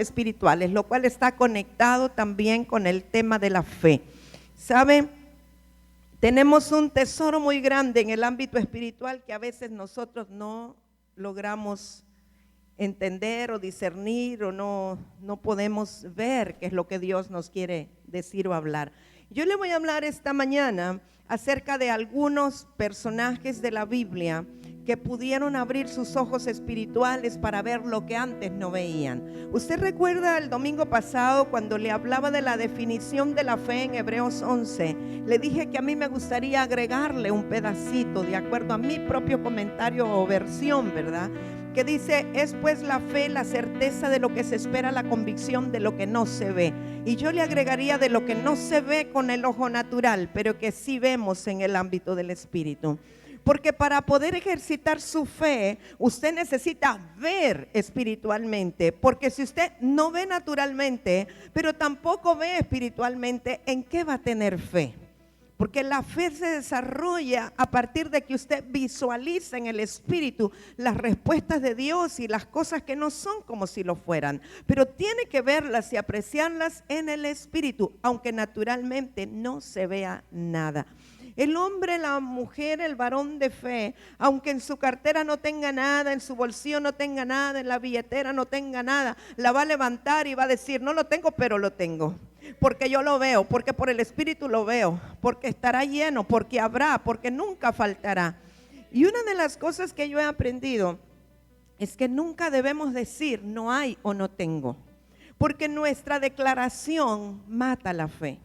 espirituales, lo cual está conectado también con el tema de la fe. ¿Sabe? Tenemos un tesoro muy grande en el ámbito espiritual que a veces nosotros no logramos entender o discernir o no podemos ver qué es lo que Dios nos quiere decir o hablar. Yo le voy a hablar esta mañana acerca de algunos personajes de la Biblia que pudieron abrir sus ojos espirituales para ver lo que antes no veían. ¿Usted recuerda el domingo pasado cuando le hablaba de la definición de la fe en Hebreos 11? Le dije que a mí me gustaría agregarle un pedacito de acuerdo a mi propio comentario o versión, ¿verdad? Que dice, es pues la fe la certeza de lo que se espera, la convicción de lo que no se ve. Y yo le agregaría de lo que no se ve con el ojo natural, pero que sí vemos en el ámbito del espíritu. Porque para poder ejercitar su fe, usted necesita ver espiritualmente. Porque si usted no ve naturalmente, pero tampoco ve espiritualmente, ¿en qué va a tener fe? Porque la fe se desarrolla a partir de que usted visualiza en el espíritu las respuestas de Dios y las cosas que no son como si lo fueran. Pero tiene que verlas y apreciarlas en el espíritu, aunque naturalmente no se vea nada. El hombre, la mujer, el varón de fe, aunque en su cartera no tenga nada, en su bolsillo no tenga nada, en la billetera no tenga nada, la va a levantar y va a decir, no lo tengo, pero lo tengo. Porque yo lo veo, porque por el Espíritu lo veo, porque estará lleno, porque habrá, porque nunca faltará. Y una de las cosas que yo he aprendido es que nunca debemos decir no hay o no tengo, porque nuestra declaración mata la fe.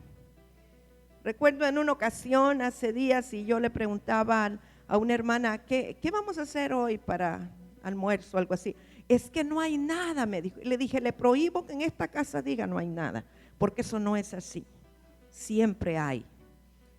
Recuerdo en una ocasión hace días y yo le preguntaba a una hermana, ¿qué vamos a hacer hoy para almuerzo o algo así? Es que no hay nada, me dijo. Le dije, le prohíbo que en esta casa diga no hay nada, porque eso no es así. Siempre hay,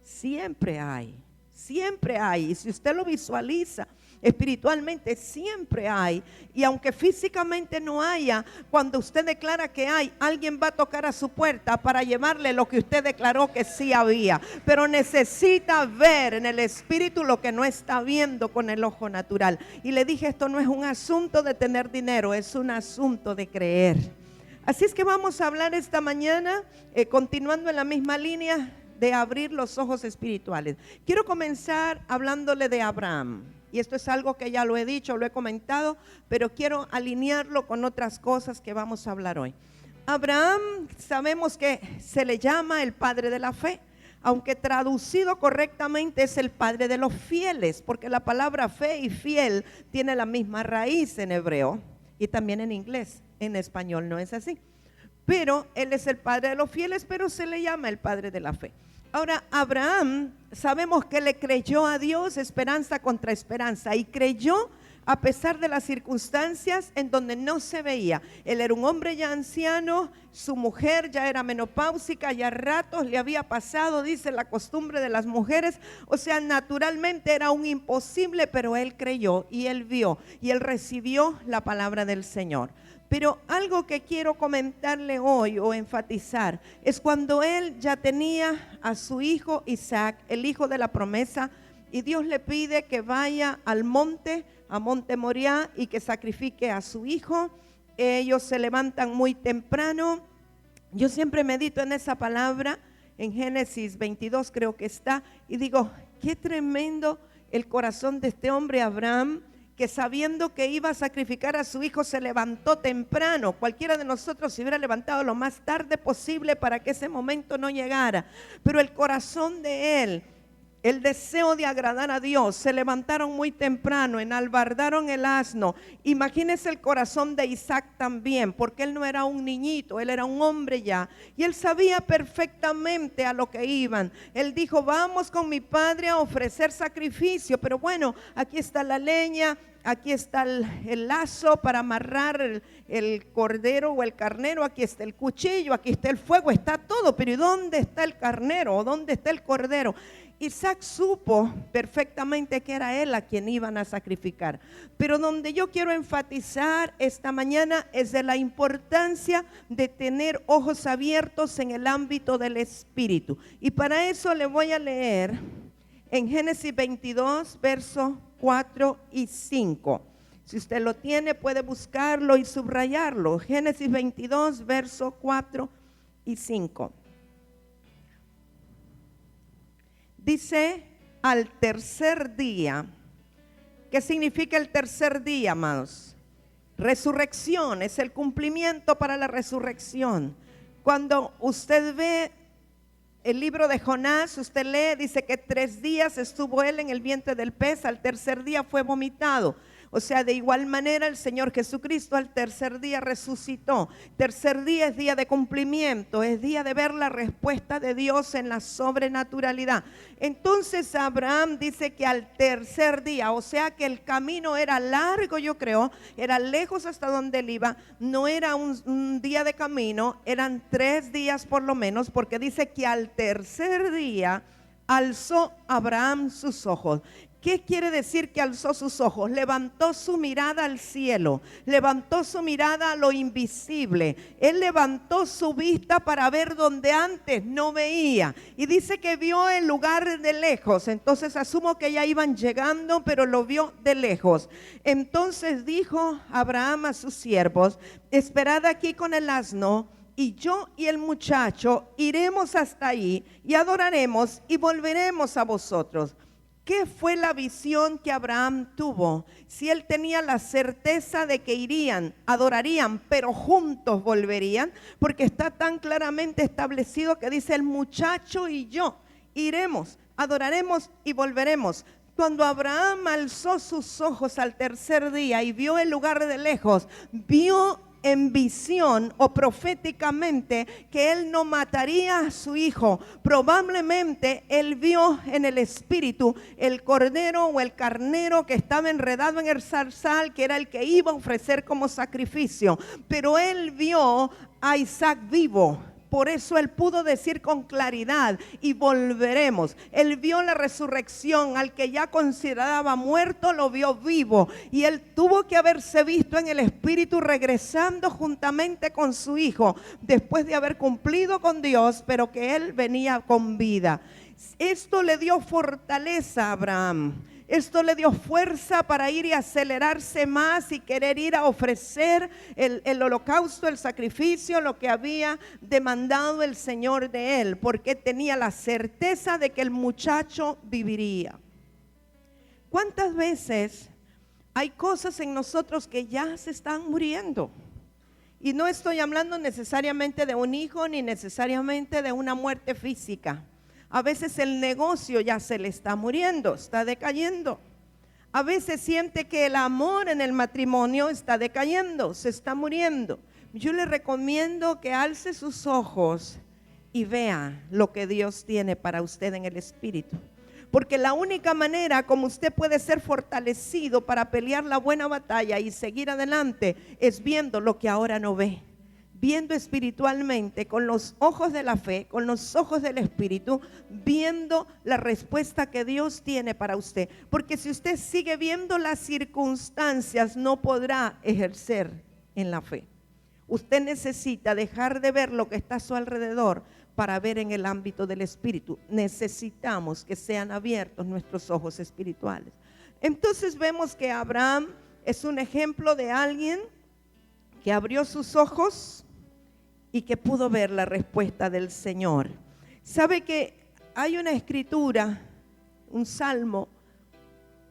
siempre hay, siempre hay. Y si usted lo visualiza espiritualmente, siempre hay. Y aunque físicamente no haya, cuando usted declara que hay, alguien va a tocar a su puerta para llevarle lo que usted declaró que sí había. Pero necesita ver en el espíritu lo que no está viendo con el ojo natural. Y le dije, esto no es un asunto de tener dinero, es un asunto de creer. Así es que vamos a hablar esta mañana, continuando en la misma línea de abrir los ojos espirituales. Quiero comenzar hablándole de Abraham. Y esto es algo que ya lo he dicho, lo he comentado, pero quiero alinearlo con otras cosas que vamos a hablar hoy. Abraham, sabemos que se le llama el padre de la fe, aunque traducido correctamente es el padre de los fieles, porque la palabra fe y fiel tiene la misma raíz en hebreo y también en inglés. En español no es así, pero él es el padre de los fieles, pero se le llama el padre de la fe. Ahora, Abraham, sabemos que le creyó a Dios, esperanza contra esperanza, y creyó a pesar de las circunstancias en donde no se veía. Él era un hombre ya anciano, su mujer ya era menopáusica, ya ratos le había pasado, dice la costumbre de las mujeres, o sea, naturalmente era un imposible, pero él creyó y él vio y él recibió la palabra del Señor. Pero algo que quiero comentarle hoy o enfatizar es cuando él ya tenía a su hijo Isaac, el hijo de la promesa, y Dios le pide que vaya al monte, a Monte Moriah, y que sacrifique a su hijo. Ellos se levantan muy temprano. Yo siempre medito en esa palabra, en Génesis 22 creo que está, y digo, qué tremendo el corazón de este hombre Abraham, que sabiendo que iba a sacrificar a su hijo se levantó temprano. Cualquiera de nosotros se hubiera levantado lo más tarde posible para que ese momento no llegara, pero el corazón de él, el deseo de agradar a Dios, se levantaron muy temprano, enalbardaron el asno. Imagínese el corazón de Isaac también, porque él no era un niñito, él era un hombre ya, y él sabía perfectamente a lo que iban. Él dijo, vamos con mi padre a ofrecer sacrificio, pero bueno, aquí está la leña, aquí está el lazo para amarrar el cordero o el carnero, aquí está el cuchillo, aquí está el fuego, está todo, pero ¿y dónde está el carnero o dónde está el cordero? Isaac supo perfectamente que era él a quien iban a sacrificar. Pero donde yo quiero enfatizar esta mañana es de la importancia de tener ojos abiertos en el ámbito del espíritu. Y para eso le voy a leer en Génesis 22, versos 4 y 5. Si usted lo tiene, puede buscarlo y subrayarlo. Génesis 22, versos 4 y 5. Dice, al tercer día. ¿Qué significa el tercer día, amados? Resurrección, es el cumplimiento para la resurrección. Cuando usted ve el libro de Jonás, usted lee, dice que 3 días estuvo él en el vientre del pez, al tercer día fue vomitado. O sea, de igual manera el Señor Jesucristo al tercer día resucitó. Tercer día es día de cumplimiento, es día de ver la respuesta de Dios en la sobrenaturalidad. Entonces Abraham dice que al tercer día, o sea que el camino era largo, yo creo, era lejos hasta donde él iba, no era un día de camino, eran 3 días por lo menos, porque dice que al tercer día alzó Abraham sus ojos. ¿Qué quiere decir que alzó sus ojos? Levantó su mirada al cielo, levantó su mirada a lo invisible. Él levantó su vista para ver donde antes no veía. Y dice que vio el lugar de lejos. Entonces asumo que ya iban llegando, pero lo vio de lejos. Entonces dijo Abraham a sus siervos, esperad aquí con el asno, y yo y el muchacho iremos hasta ahí y adoraremos y volveremos a vosotros. ¿Qué fue la visión que Abraham tuvo? Si él tenía la certeza de que irían, adorarían, pero juntos volverían, porque está tan claramente establecido que dice el muchacho y yo iremos, adoraremos y volveremos. Cuando Abraham alzó sus ojos al tercer día y vio el lugar de lejos, vio en visión o proféticamente que él no mataría a su hijo. Probablemente él vio en el espíritu el cordero o el carnero que estaba enredado en el zarzal, que era el que iba a ofrecer como sacrificio, pero él vio a Isaac vivo. Por eso él pudo decir con claridad, y volveremos. Él vio la resurrección, al que ya consideraba muerto, lo vio vivo. Y él tuvo que haberse visto en el espíritu regresando juntamente con su hijo, después de haber cumplido con Dios, pero que él venía con vida. Esto le dio fortaleza a Abraham. Esto le dio fuerza para ir y acelerarse más y querer ir a ofrecer el holocausto, el sacrificio, lo que había demandado el Señor de él, porque tenía la certeza de que el muchacho viviría. ¿Cuántas veces hay cosas en nosotros que ya se están muriendo? Y no estoy hablando necesariamente de un hijo ni necesariamente de una muerte física. A veces el negocio ya se le está muriendo, está decayendo. A veces siente que el amor en el matrimonio está decayendo, se está muriendo. Yo le recomiendo que alce sus ojos y vea lo que Dios tiene para usted en el espíritu. Porque la única manera como usted puede ser fortalecido para pelear la buena batalla y seguir adelante es viendo lo que ahora no ve. Viendo espiritualmente, con los ojos de la fe, con los ojos del espíritu, viendo la respuesta que Dios tiene para usted. Porque si usted sigue viendo las circunstancias, no podrá ejercer en la fe. Usted necesita dejar de ver lo que está a su alrededor para ver en el ámbito del espíritu. Necesitamos que sean abiertos nuestros ojos espirituales. Entonces vemos que Abraham es un ejemplo de alguien que abrió sus ojos y que pudo ver la respuesta del Señor. ¿Sabe que hay una escritura, un salmo,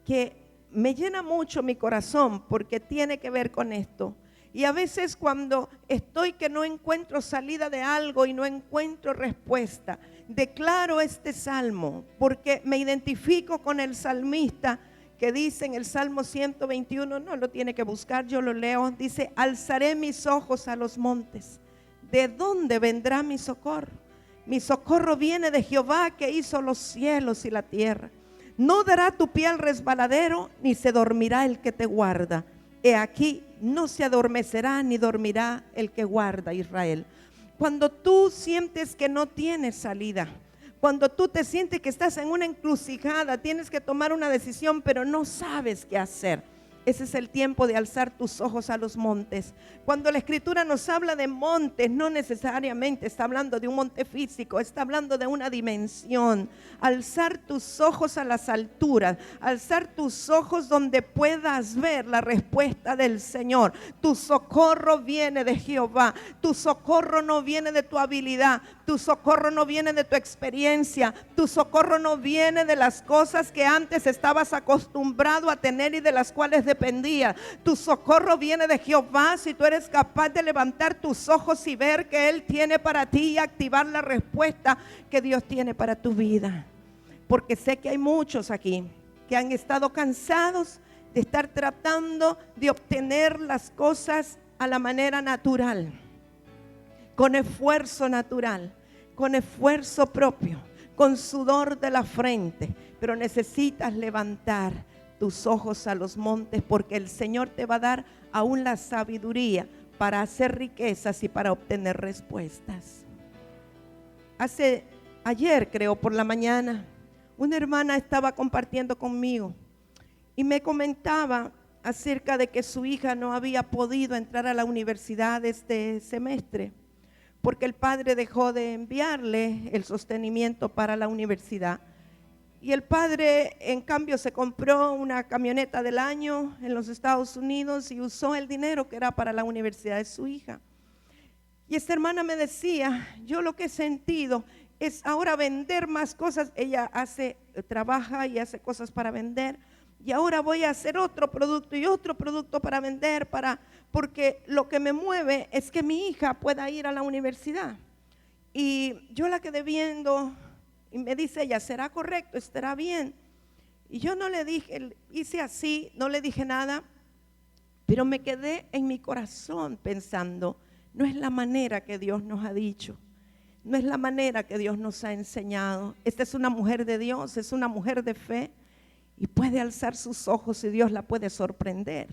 que me llena mucho mi corazón porque tiene que ver con esto? Y a veces cuando estoy que no encuentro salida de algo y no encuentro respuesta, declaro este salmo porque me identifico con el salmista que dice en el Salmo 121, no lo tiene que buscar, yo lo leo, dice: alzaré mis ojos a los montes, ¿de dónde vendrá mi socorro? Mi socorro viene de Jehová, que hizo los cielos y la tierra. No dará tu pie al resbaladero, ni se dormirá el que te guarda. He aquí, no se adormecerá ni dormirá el que guarda a Israel. Cuando tú sientes que no tienes salida, cuando tú te sientes que estás en una encrucijada, tienes que tomar una decisión, pero no sabes qué hacer. Ese es el tiempo de alzar tus ojos a los montes. Cuando la Escritura nos habla de montes, no necesariamente está hablando de un monte físico, está hablando de una dimensión. Alzar tus ojos a las alturas, alzar tus ojos donde puedas ver la respuesta del Señor. Tu socorro viene de Jehová. Tu socorro no viene de tu habilidad. Tu socorro no viene de tu experiencia. Tu socorro no viene de las cosas que antes estabas acostumbrado a tener y de las cuales dependía. Tu socorro viene de Jehová si tú eres capaz de levantar tus ojos y ver que Él tiene para ti y activar la respuesta que Dios tiene para tu vida. Porque sé que hay muchos aquí que han estado cansados de estar tratando de obtener las cosas a la manera natural, con esfuerzo natural, con esfuerzo propio, con sudor de la frente, pero necesitas levantar tus ojos a los montes, porque el Señor te va a dar aún la sabiduría para hacer riquezas y para obtener respuestas. Ayer, creo, por la mañana, una hermana estaba compartiendo conmigo y me comentaba acerca de que su hija no había podido entrar a la universidad este semestre porque el padre dejó de enviarle el sostenimiento para la universidad. Y el padre, en cambio, se compró una camioneta del año en los Estados Unidos y usó el dinero que era para la universidad de su hija. Y esta hermana me decía, yo lo que he sentido es ahora vender más cosas. Ella trabaja y hace cosas para vender. Y ahora voy a hacer otro producto y otro producto para vender, porque lo que me mueve es que mi hija pueda ir a la universidad. Y yo la quedé viendo. Y me dice ella, ¿será correcto? ¿Estará bien? Y yo no le dije, hice así, no le dije nada, pero me quedé en mi corazón pensando, no es la manera que Dios nos ha dicho, no es la manera que Dios nos ha enseñado. Esta es una mujer de Dios, es una mujer de fe y puede alzar sus ojos y Dios la puede sorprender.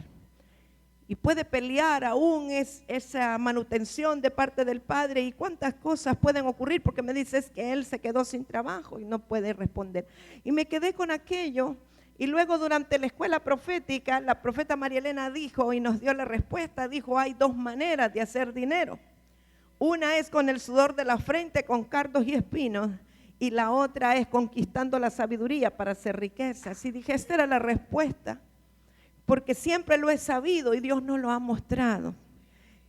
Y puede pelear aún esa manutención de parte del padre y cuántas cosas pueden ocurrir, porque me dices que él se quedó sin trabajo y no puede responder. Y me quedé con aquello y luego durante la escuela profética, la profeta María Elena dijo y nos dio la respuesta, dijo hay dos maneras de hacer dinero. Una es con el sudor de la frente, con cardos y espinos, y la otra es conquistando la sabiduría para hacer riquezas. Y dije, esta era la respuesta. Porque siempre lo he sabido y Dios nos lo ha mostrado.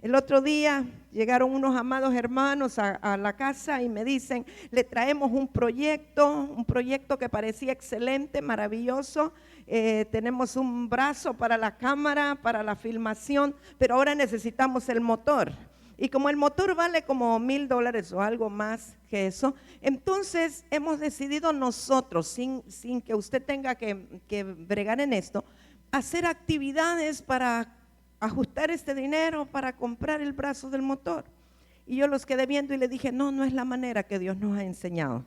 El otro día llegaron unos amados hermanos a la casa y me dicen, le traemos un proyecto que parecía excelente, maravilloso. Tenemos un brazo para la cámara, para la filmación, pero ahora necesitamos el motor. Y como el motor vale como $1,000 o algo más que eso, entonces hemos decidido nosotros, sin que usted tenga que bregar en esto, hacer actividades para ajustar este dinero, para comprar el brazo del motor. Y yo los quedé viendo y le dije, no es la manera que Dios nos ha enseñado.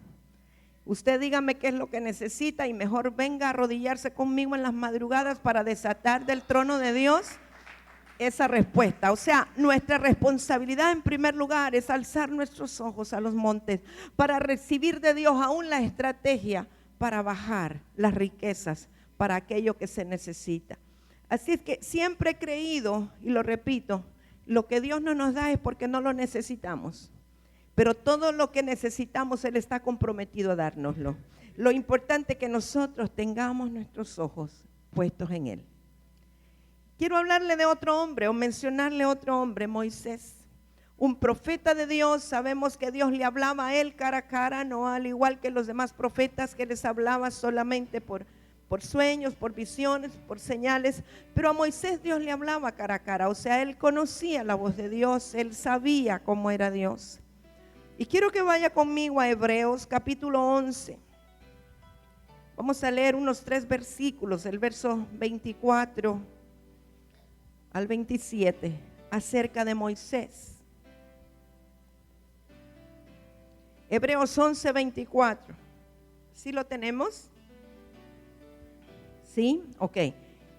Usted dígame qué es lo que necesita y mejor venga a arrodillarse conmigo en las madrugadas para desatar del trono de Dios esa respuesta. O sea, nuestra responsabilidad en primer lugar es alzar nuestros ojos a los montes para recibir de Dios aún la estrategia para bajar las riquezas para aquello que se necesita. Así es que siempre he creído, y lo repito, lo que Dios no nos da es porque no lo necesitamos, pero todo lo que necesitamos Él está comprometido a dárnoslo. Lo importante es que nosotros tengamos nuestros ojos puestos en Él. Quiero hablarle de otro hombre o mencionarle otro hombre, Moisés, un profeta de Dios. Sabemos que Dios le hablaba a él cara a cara, no al igual que los demás profetas que les hablaba solamente por sueños, por visiones, por señales, pero a Moisés Dios le hablaba cara a cara, o sea, él conocía la voz de Dios, él sabía cómo era Dios. Y quiero que vaya conmigo a Hebreos capítulo 11. Vamos a leer unos 3 versículos, el verso 24 al 27, acerca de Moisés. Hebreos 11, 24. ¿Sí lo tenemos? ¿Sí? Ok.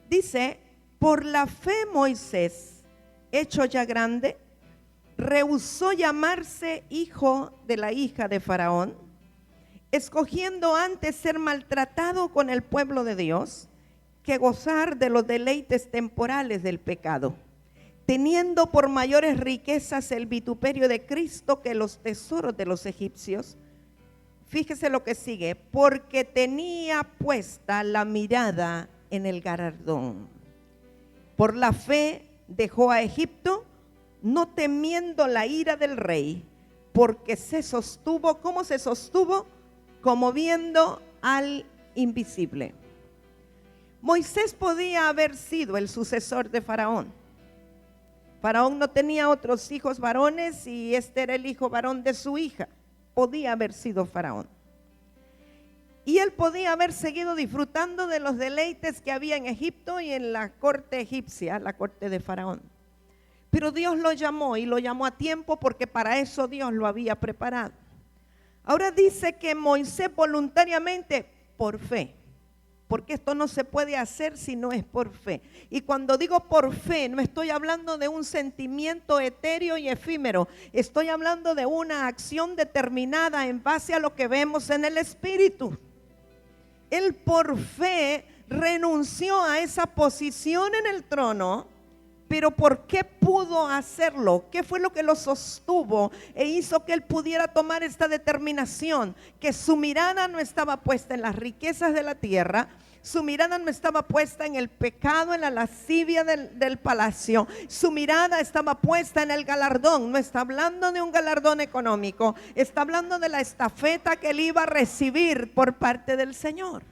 Dice, por la fe Moisés, hecho ya grande, rehusó llamarse hijo de la hija de Faraón, escogiendo antes ser maltratado con el pueblo de Dios que gozar de los deleites temporales del pecado, teniendo por mayores riquezas el vituperio de Cristo que los tesoros de los egipcios. Fíjese lo que sigue, porque tenía puesta la mirada en el galardón. Por la fe dejó a Egipto, no temiendo la ira del rey, porque se sostuvo, ¿cómo se sostuvo? Como viendo al invisible. Moisés podía haber sido el sucesor de Faraón. Faraón no tenía otros hijos varones y este era el hijo varón de su hija. Podía haber sido Faraón. Y él podía haber seguido disfrutando de los deleites que había en Egipto y en la corte egipcia, la corte de Faraón. Pero Dios lo llamó y lo llamó a tiempo porque para eso Dios lo había preparado. Ahora dice que Moisés voluntariamente, por fe, porque esto no se puede hacer si no es por fe. Y cuando digo por fe, no estoy hablando de un sentimiento etéreo y efímero. Estoy hablando de una acción determinada en base a lo que vemos en el Espíritu. Él por fe renunció a esa posición en el trono. Pero ¿por qué pudo hacerlo? ¿Qué fue lo que lo sostuvo e hizo que él pudiera tomar esta determinación? Que su mirada no estaba puesta en las riquezas de la tierra, su mirada no estaba puesta en el pecado, en la lascivia del palacio, su mirada estaba puesta en el galardón. No está hablando de un galardón económico, está hablando de la estafeta que él iba a recibir por parte del Señor.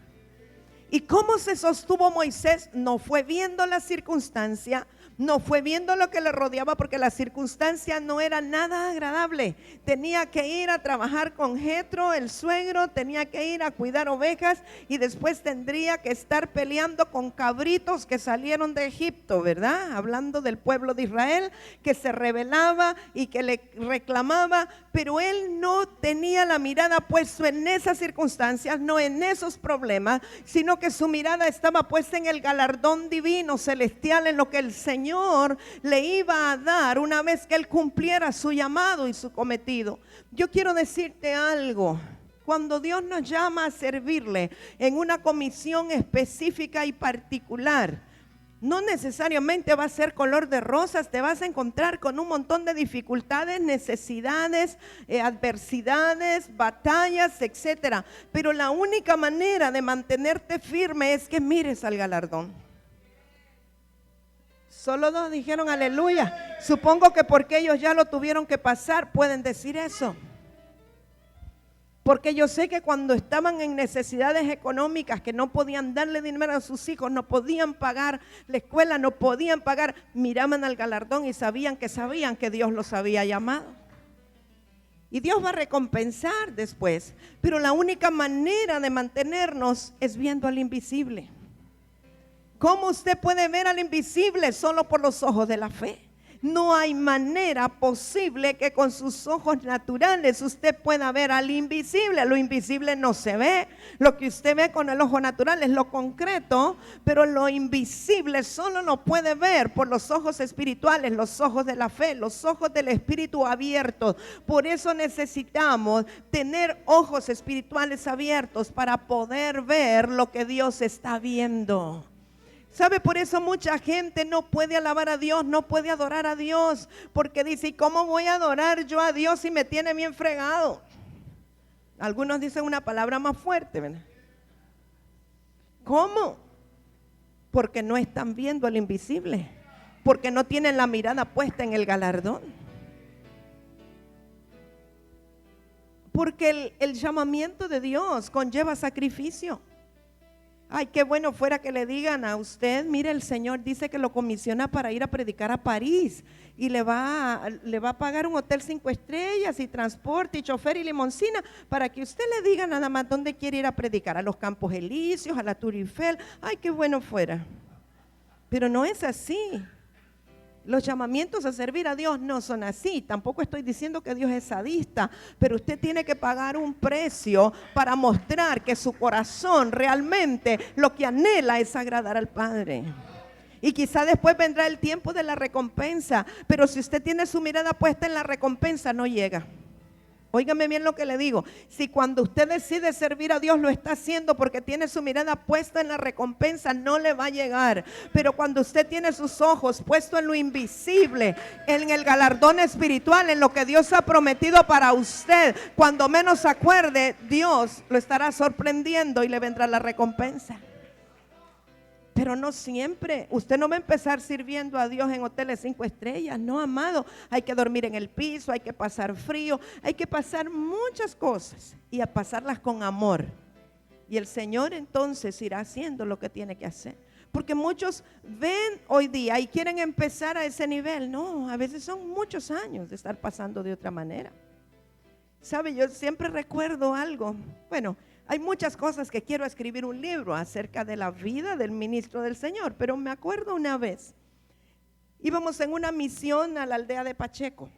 ¿Y cómo se sostuvo Moisés? No fue viendo la circunstancia, no fue viendo lo que le rodeaba, porque la circunstancia no era nada agradable. Tenía que ir a trabajar con Jetro, el suegro, tenía que ir a cuidar ovejas y después tendría que estar peleando con cabritos que salieron de Egipto, ¿verdad? Hablando del pueblo de Israel que se rebelaba y que le reclamaba, pero él no tenía la mirada puesta en esas circunstancias, no en esos problemas, sino que su mirada estaba puesta en el galardón divino, celestial, en lo que el Señor le iba a dar una vez que él cumpliera su llamado y su cometido. Yo quiero decirte algo. Cuando Dios nos llama a servirle en una comisión específica y particular, no necesariamente va a ser color de rosas. Te vas a encontrar con un montón de dificultades, necesidades, adversidades, batallas, etcétera. Pero la única manera de mantenerte firme es que mires al galardón. Solo dos dijeron aleluya. Supongo que porque ellos ya lo tuvieron que pasar pueden decir eso. Porque yo sé que cuando estaban en necesidades económicas, que no podían darle dinero a sus hijos, no podían pagar la escuela, no podían pagar, miraban al galardón y sabían que Dios los había llamado. Y Dios va a recompensar después. Pero la única manera de mantenernos es viendo al invisible. ¿Cómo usted puede ver al invisible? Solo por los ojos de la fe. No hay manera posible que con sus ojos naturales usted pueda ver al invisible. Lo invisible no se ve. Lo que usted ve con el ojo natural es lo concreto, pero lo invisible solo lo puede ver por los ojos espirituales, los ojos de la fe, los ojos del Espíritu abiertos. Por eso necesitamos tener ojos espirituales abiertos para poder ver lo que Dios está viendo. ¿Sabe? Por eso mucha gente no puede alabar a Dios, no puede adorar a Dios, porque dice, ¿y cómo voy a adorar yo a Dios si me tiene bien fregado? Algunos dicen una palabra más fuerte, ¿verdad? ¿Cómo? Porque no están viendo al invisible, porque no tienen la mirada puesta en el galardón. Porque el llamamiento de Dios conlleva sacrificio. Ay, qué bueno fuera que le digan a usted, mire, el Señor dice que lo comisiona para ir a predicar a París y le va a pagar un hotel 5 estrellas y transporte y chofer y limoncina para que usted le diga nada más dónde quiere ir a predicar, a los Campos Elíseos, a la Tour Eiffel. Ay, qué bueno fuera. Pero no es así. Los llamamientos a servir a Dios no son así. Tampoco estoy diciendo que Dios es sadista, pero usted tiene que pagar un precio para mostrar que su corazón realmente lo que anhela es agradar al Padre. Y quizá después vendrá el tiempo de la recompensa, pero si usted tiene su mirada puesta en la recompensa, no llega. Óigame bien lo que le digo. Si cuando usted decide servir a Dios lo está haciendo porque tiene su mirada puesta en la recompensa, no le va a llegar. Pero cuando usted tiene sus ojos puestos en lo invisible, en el galardón espiritual, en lo que Dios ha prometido para usted, cuando menos se acuerde, Dios lo estará sorprendiendo y le vendrá la recompensa. Pero no siempre, usted no va a empezar sirviendo a Dios en hoteles 5 estrellas, no, amado. Hay que dormir en el piso, hay que pasar frío, hay que pasar muchas cosas y a pasarlas con amor. Y el Señor entonces irá haciendo lo que tiene que hacer. Porque muchos ven hoy día y quieren empezar a ese nivel. No, a veces son muchos años de estar pasando de otra manera. ¿Sabe? Yo siempre recuerdo algo, bueno, hay muchas cosas que quiero escribir un libro acerca de la vida del ministro del Señor, pero me acuerdo una vez, íbamos en una misión a la aldea de Pacheco.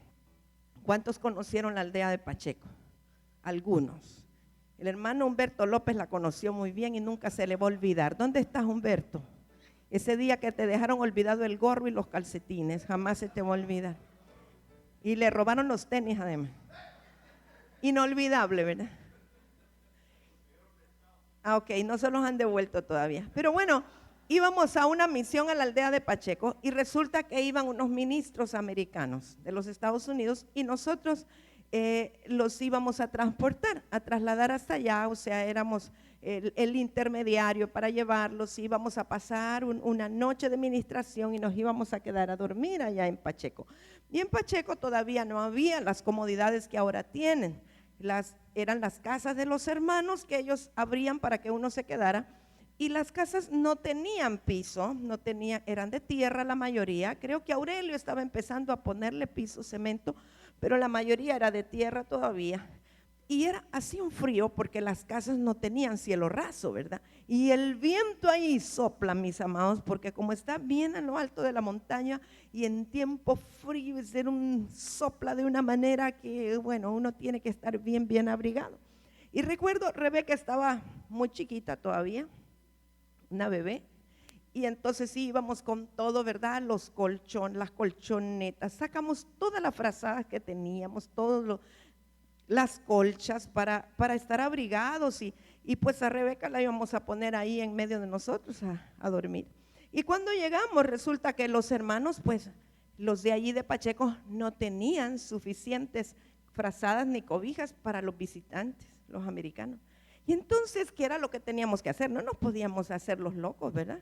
¿Cuántos conocieron la aldea de Pacheco? Algunos. El hermano Humberto López la conoció muy bien y nunca se le va a olvidar. ¿Dónde estás, Humberto? Ese día que te dejaron olvidado el gorro y los calcetines, jamás se te va a olvidar. Y le robaron los tenis además. Inolvidable, ¿verdad? Ok, no se los han devuelto todavía. Pero bueno, íbamos a una misión a la aldea de Pacheco y resulta que iban unos ministros americanos de los Estados Unidos y nosotros los íbamos a transportar, a trasladar hasta allá, o sea, éramos el intermediario para llevarlos, íbamos a pasar una noche de ministración y nos íbamos a quedar a dormir allá en Pacheco. Y en Pacheco todavía no había las comodidades que ahora tienen. Eran las casas de los hermanos que ellos abrían para que uno se quedara, y las casas no tenían piso, eran de tierra la mayoría. Creo que Aurelio estaba empezando a ponerle piso, cemento, pero la mayoría era de tierra todavía. Y hacía un frío porque las casas no tenían cielo raso, ¿verdad? Y el viento ahí sopla, mis amados, porque como está bien a lo alto de la montaña y en tiempo frío, sopla de una manera que, bueno, uno tiene que estar bien, bien abrigado. Y recuerdo, Rebeca estaba muy chiquita todavía, una bebé, y entonces sí íbamos con todo, ¿verdad? Los colchones, las colchonetas, sacamos todas las frazadas que teníamos, las colchas para estar abrigados y pues a Rebeca la íbamos a poner ahí en medio de nosotros a dormir. Y cuando llegamos resulta que los hermanos, pues los de allí de Pacheco no tenían suficientes frazadas ni cobijas para los visitantes, los americanos. Y entonces, ¿qué era lo que teníamos que hacer? No nos podíamos hacer los locos, ¿verdad?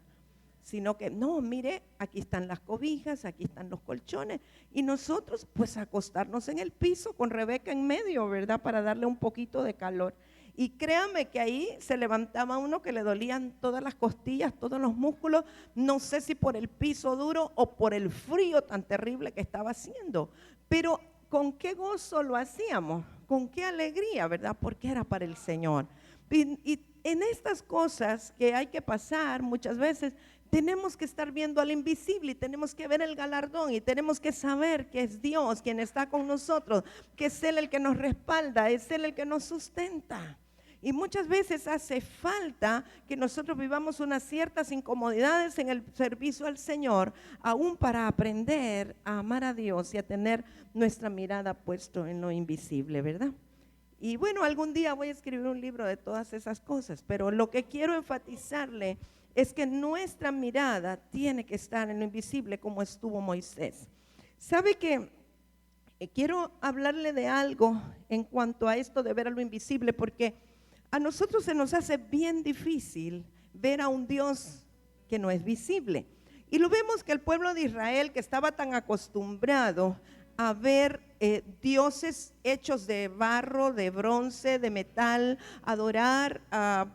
Sino que, no, mire, aquí están las cobijas, aquí están los colchones, y nosotros pues acostarnos en el piso con Rebeca en medio, ¿verdad? Para darle un poquito de calor. Y créame que ahí se levantaba uno que le dolían todas las costillas, todos los músculos, no sé si por el piso duro o por el frío tan terrible que estaba haciendo, pero con qué gozo lo hacíamos, con qué alegría, ¿verdad? Porque era para el Señor. Y en estas cosas que hay que pasar muchas veces, tenemos que estar viendo al invisible y tenemos que ver el galardón y tenemos que saber que es Dios quien está con nosotros, que es Él el que nos respalda, es Él el que nos sustenta. Y muchas veces hace falta que nosotros vivamos unas ciertas incomodidades en el servicio al Señor, aún para aprender a amar a Dios y a tener nuestra mirada puesta en lo invisible, ¿verdad? Y bueno, algún día voy a escribir un libro de todas esas cosas, pero lo que quiero enfatizarle es que nuestra mirada tiene que estar en lo invisible como estuvo Moisés. ¿Sabe que quiero hablarle de algo en cuanto a esto de ver a lo invisible? Porque a nosotros se nos hace bien difícil ver a un Dios que no es visible. Y lo vemos que el pueblo de Israel, que estaba tan acostumbrado a ver dioses hechos de barro, de bronce, de metal, adorar a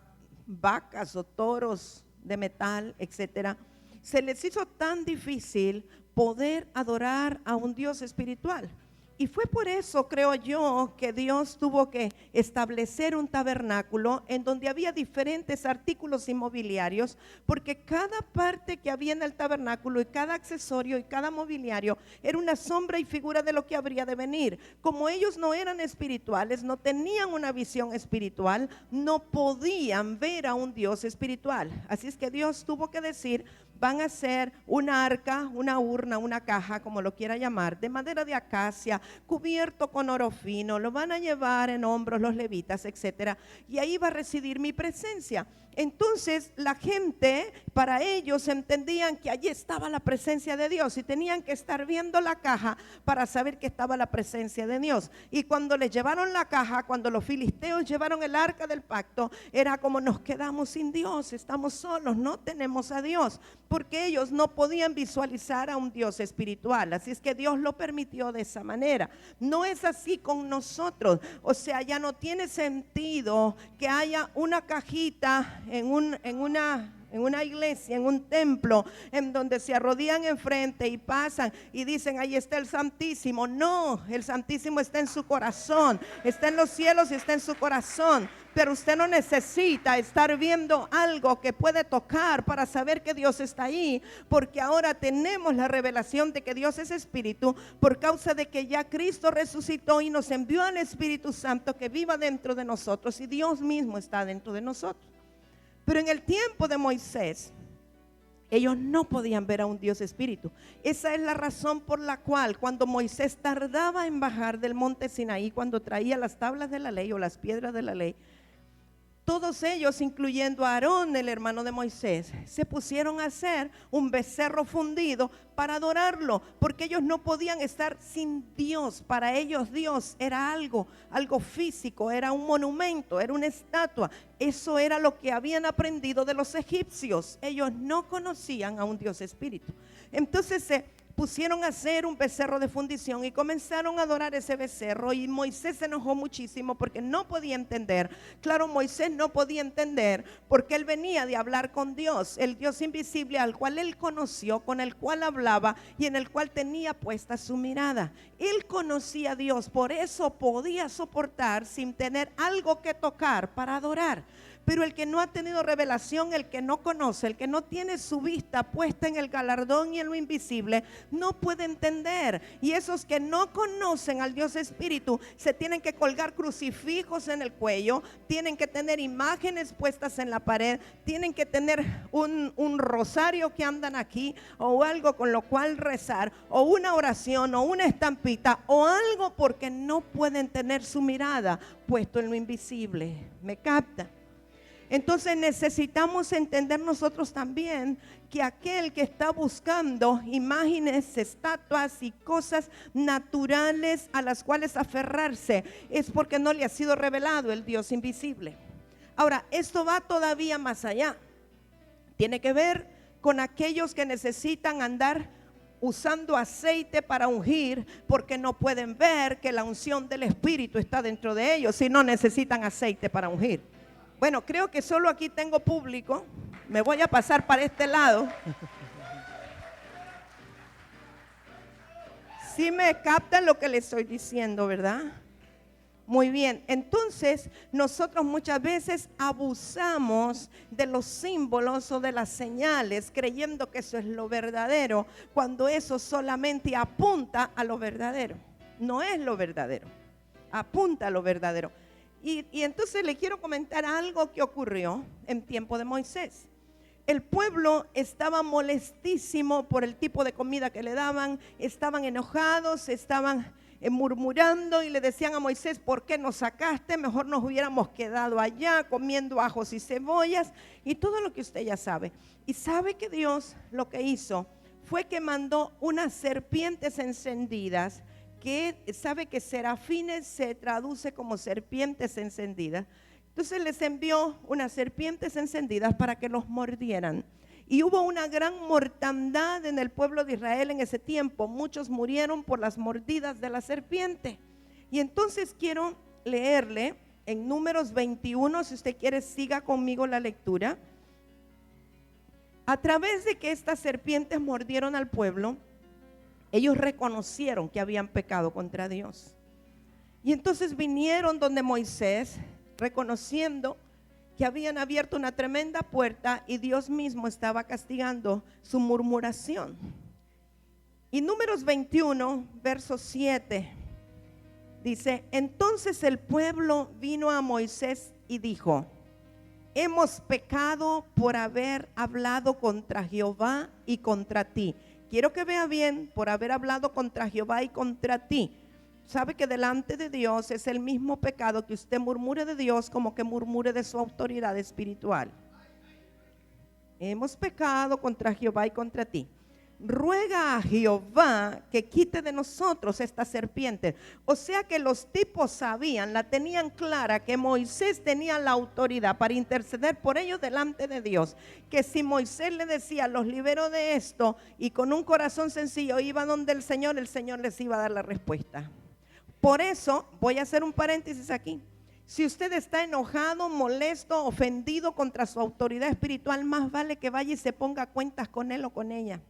vacas o toros de metal, etcétera, se les hizo tan difícil poder adorar a un Dios espiritual. Y fue por eso, creo yo, que Dios tuvo que establecer un tabernáculo en donde había diferentes artículos inmobiliarios, porque cada parte que había en el tabernáculo y cada accesorio y cada mobiliario era una sombra y figura de lo que habría de venir. Como ellos no eran espirituales, no tenían una visión espiritual, no podían ver a un Dios espiritual. Así es que Dios tuvo que decir: van a hacer una arca, una urna, una caja, como lo quiera llamar, de madera de acacia, cubierto con oro fino, lo van a llevar en hombros los levitas, etcétera, y ahí va a residir mi presencia. Entonces la gente, para ellos entendían que allí estaba la presencia de Dios y tenían que estar viendo la caja para saber que estaba la presencia de Dios. Y cuando les llevaron la caja, cuando los filisteos llevaron el arca del pacto, era como nos quedamos sin Dios, estamos solos, no tenemos a Dios, porque ellos no podían visualizar a un Dios espiritual. Así es que Dios lo permitió de esa manera. No es así con nosotros. O sea, ya no tiene sentido que haya una cajita en una iglesia, en un templo, en donde se arrodillan enfrente y pasan y dicen, ahí está el Santísimo. No, el Santísimo está en su corazón, está en los cielos y está en su corazón. Pero usted no necesita estar viendo algo que puede tocar para saber que Dios está ahí, porque ahora tenemos la revelación de que Dios es espíritu, por causa de que ya Cristo resucitó y nos envió al Espíritu Santo que viva dentro de nosotros, y Dios mismo está dentro de nosotros. Pero en el tiempo de Moisés, ellos no podían ver a un Dios espíritu. Esa es la razón por la cual cuando Moisés tardaba en bajar del monte Sinaí, cuando traía las tablas de la ley o las piedras de la ley, todos ellos, incluyendo a Aarón, el hermano de Moisés, se pusieron a hacer un becerro fundido para adorarlo, porque ellos no podían estar sin Dios. Para ellos Dios era algo físico, era un monumento, era una estatua. Eso era lo que habían aprendido de los egipcios. Ellos no conocían a un Dios espíritu. Entonces se pusieron a hacer un becerro de fundición y comenzaron a adorar ese becerro, y Moisés se enojó muchísimo porque no podía entender. Claro, Moisés no podía entender porque él venía de hablar con Dios, el Dios invisible al cual él conoció, con el cual hablaba y en el cual tenía puesta su mirada. Él conocía a Dios, por eso podía soportar sin tener algo que tocar para adorar. Pero el que no ha tenido revelación, el que no conoce, el que no tiene su vista puesta en el galardón y en lo invisible, no puede entender. Y esos que no conocen al Dios Espíritu se tienen que colgar crucifijos en el cuello, tienen que tener imágenes puestas en la pared, tienen que tener un rosario que andan aquí, o algo con lo cual rezar, o una oración, o una estampita, o algo, porque no pueden tener su mirada puesto en lo invisible. ¿Me capta? Entonces necesitamos entender nosotros también que aquel que está buscando imágenes, estatuas y cosas naturales a las cuales aferrarse es porque no le ha sido revelado el Dios invisible. Ahora, esto va todavía más allá. Tiene que ver con aquellos que necesitan andar usando aceite para ungir, porque no pueden ver que la unción del Espíritu está dentro de ellos, y no necesitan aceite para ungir. Bueno, creo que solo aquí tengo público. Me voy a pasar para este lado. Sí me captan lo que les estoy diciendo, ¿verdad? Muy bien. Entonces, nosotros muchas veces abusamos de los símbolos o de las señales, creyendo que eso es lo verdadero, cuando eso solamente apunta a lo verdadero. No es lo verdadero, apunta a lo verdadero. Y entonces le quiero comentar algo que ocurrió en tiempo de Moisés. El pueblo estaba molestísimo por el tipo de comida que le daban, estaban enojados, estaban murmurando y le decían a Moisés, ¿por qué nos sacaste? Mejor nos hubiéramos quedado allá comiendo ajos y cebollas y todo lo que usted ya sabe. Y sabe que Dios lo que hizo fue que mandó unas serpientes encendidas, que sabe que serafines se traduce como serpientes encendidas. Entonces les envió unas serpientes encendidas para que los mordieran. Y hubo una gran mortandad en el pueblo de Israel en ese tiempo. Muchos murieron por las mordidas de la serpiente. Y entonces quiero leerle en Números 21, si usted quiere siga conmigo la lectura. A través de que estas serpientes mordieron al pueblo, ellos reconocieron que habían pecado contra Dios. Y entonces vinieron donde Moisés, reconociendo que habían abierto una tremenda puerta y Dios mismo estaba castigando su murmuración. Y Números 21, verso 7, dice: entonces el pueblo vino a Moisés y dijo: hemos pecado por haber hablado contra Jehová y contra ti. Quiero que vea bien, por haber hablado contra Jehová y contra ti. Sabe que delante de Dios es el mismo pecado que usted murmure de Dios como que murmure de su autoridad espiritual. Hemos pecado contra Jehová y contra ti. Ruega a Jehová que quite de nosotros esta serpiente. O sea que los tipos sabían, la tenían clara, que Moisés tenía la autoridad para interceder por ellos delante de Dios. Que si Moisés le decía, los libero de esto, y con un corazón sencillo iba donde el Señor les iba a dar la respuesta. Por eso, voy a hacer un paréntesis aquí. Si usted está enojado, molesto, ofendido contra su autoridad espiritual, más vale que vaya y se ponga cuentas con él o con ella.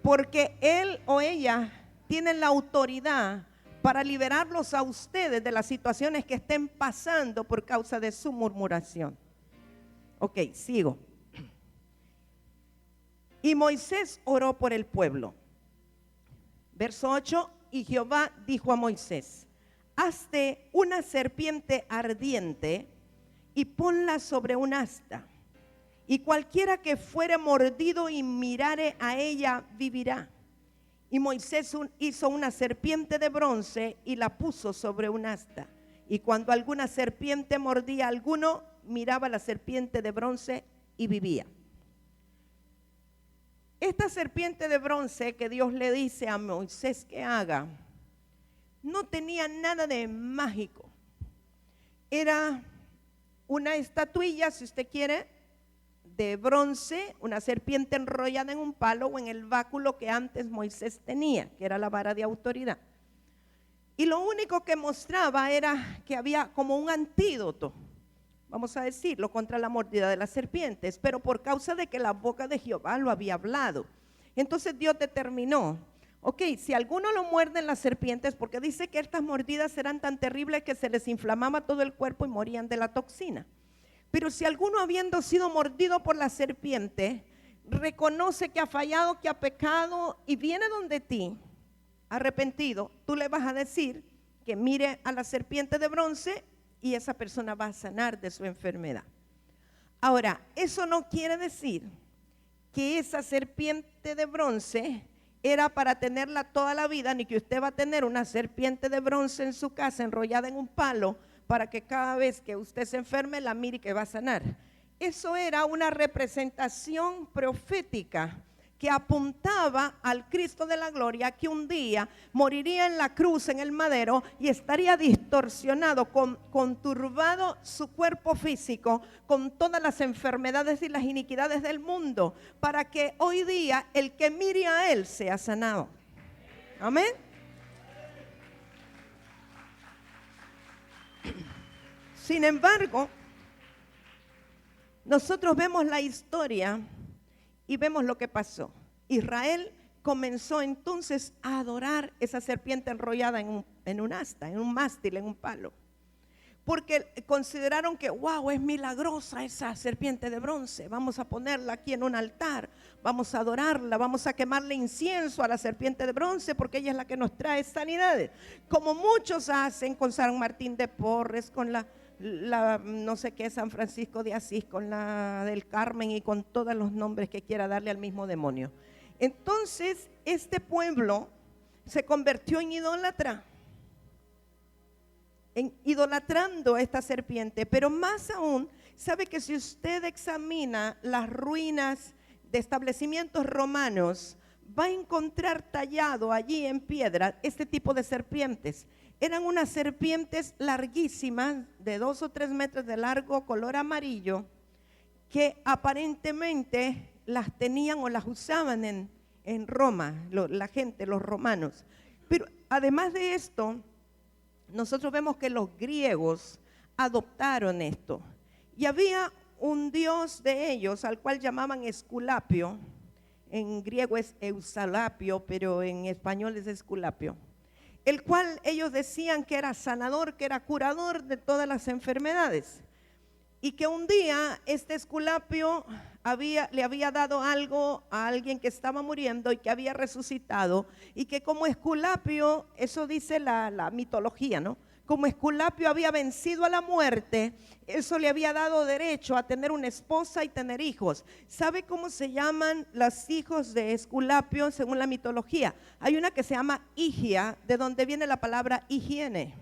Porque él o ella tienen la autoridad para liberarlos a ustedes de las situaciones que estén pasando por causa de su murmuración. Ok, sigo. Y Moisés oró por el pueblo. Verso 8, y Jehová dijo a Moisés, hazte una serpiente ardiente y ponla sobre un asta. Y cualquiera que fuere mordido y mirare a ella vivirá. Y Moisés hizo una serpiente de bronce y la puso sobre un asta. Y cuando alguna serpiente mordía a alguno, miraba la serpiente de bronce y vivía. Esta serpiente de bronce que Dios le dice a Moisés que haga, no tenía nada de mágico. Era una estatuilla, si usted quiere, de bronce, una serpiente enrollada en un palo o en el báculo que antes Moisés tenía, que era la vara de autoridad. Y lo único que mostraba era que había como un antídoto, vamos a decirlo, contra la mordida de las serpientes, pero por causa de que la boca de Jehová lo había hablado. Entonces Dios determinó, ok, si alguno lo muerden las serpientes, porque dice que estas mordidas eran tan terribles que se les inflamaba todo el cuerpo y morían de la toxina. Pero si alguno, habiendo sido mordido por la serpiente, reconoce que ha fallado, que ha pecado y viene donde ti arrepentido, tú le vas a decir que mire a la serpiente de bronce y esa persona va a sanar de su enfermedad. Ahora, eso no quiere decir que esa serpiente de bronce era para tenerla toda la vida, ni que usted va a tener una serpiente de bronce en su casa enrollada en un palo para que cada vez que usted se enferme la mire y que va a sanar. Eso era una representación profética que apuntaba al Cristo de la gloria, que un día moriría en la cruz, en el madero, y estaría distorsionado, conturbado su cuerpo físico con todas las enfermedades y las iniquidades del mundo, para que hoy día el que mire a él sea sanado. Amén. Sin embargo, nosotros vemos la historia y vemos lo que pasó. Israel comenzó entonces a adorar esa serpiente enrollada en un asta, en un mástil, en un palo. Porque consideraron que, wow, es milagrosa esa serpiente de bronce. Vamos a ponerla aquí en un altar, vamos a adorarla, vamos a quemarle incienso a la serpiente de bronce porque ella es la que nos trae sanidades. Como muchos hacen con San Martín de Porres, con la no sé qué, San Francisco de Asís, con la del Carmen y con todos los nombres que quiera darle al mismo demonio. Entonces este pueblo se convirtió en idólatra, idolatrando a esta serpiente. Pero más aún, sabe que si usted examina las ruinas de establecimientos romanos, va a encontrar tallado allí en piedra este tipo de serpientes. Eran unas serpientes larguísimas, de 2 o 3 metros de largo, color amarillo, que aparentemente las tenían o las usaban en Roma, la gente, los romanos. Pero además de esto, nosotros vemos que los griegos adoptaron esto. Y había un dios de ellos, al cual llamaban Esculapio. En griego es Eusalapio, pero en español es Esculapio. El cual ellos decían que era sanador, que era curador de todas las enfermedades. Y que un día este Esculapio le había dado algo a alguien que estaba muriendo y que había resucitado. Y que como Esculapio, eso dice la mitología, ¿no? Como Esculapio había vencido a la muerte, eso le había dado derecho a tener una esposa y tener hijos. ¿Sabe cómo se llaman los hijos de Esculapio según la mitología? Hay una que se llama Higia, de donde viene la palabra higiene.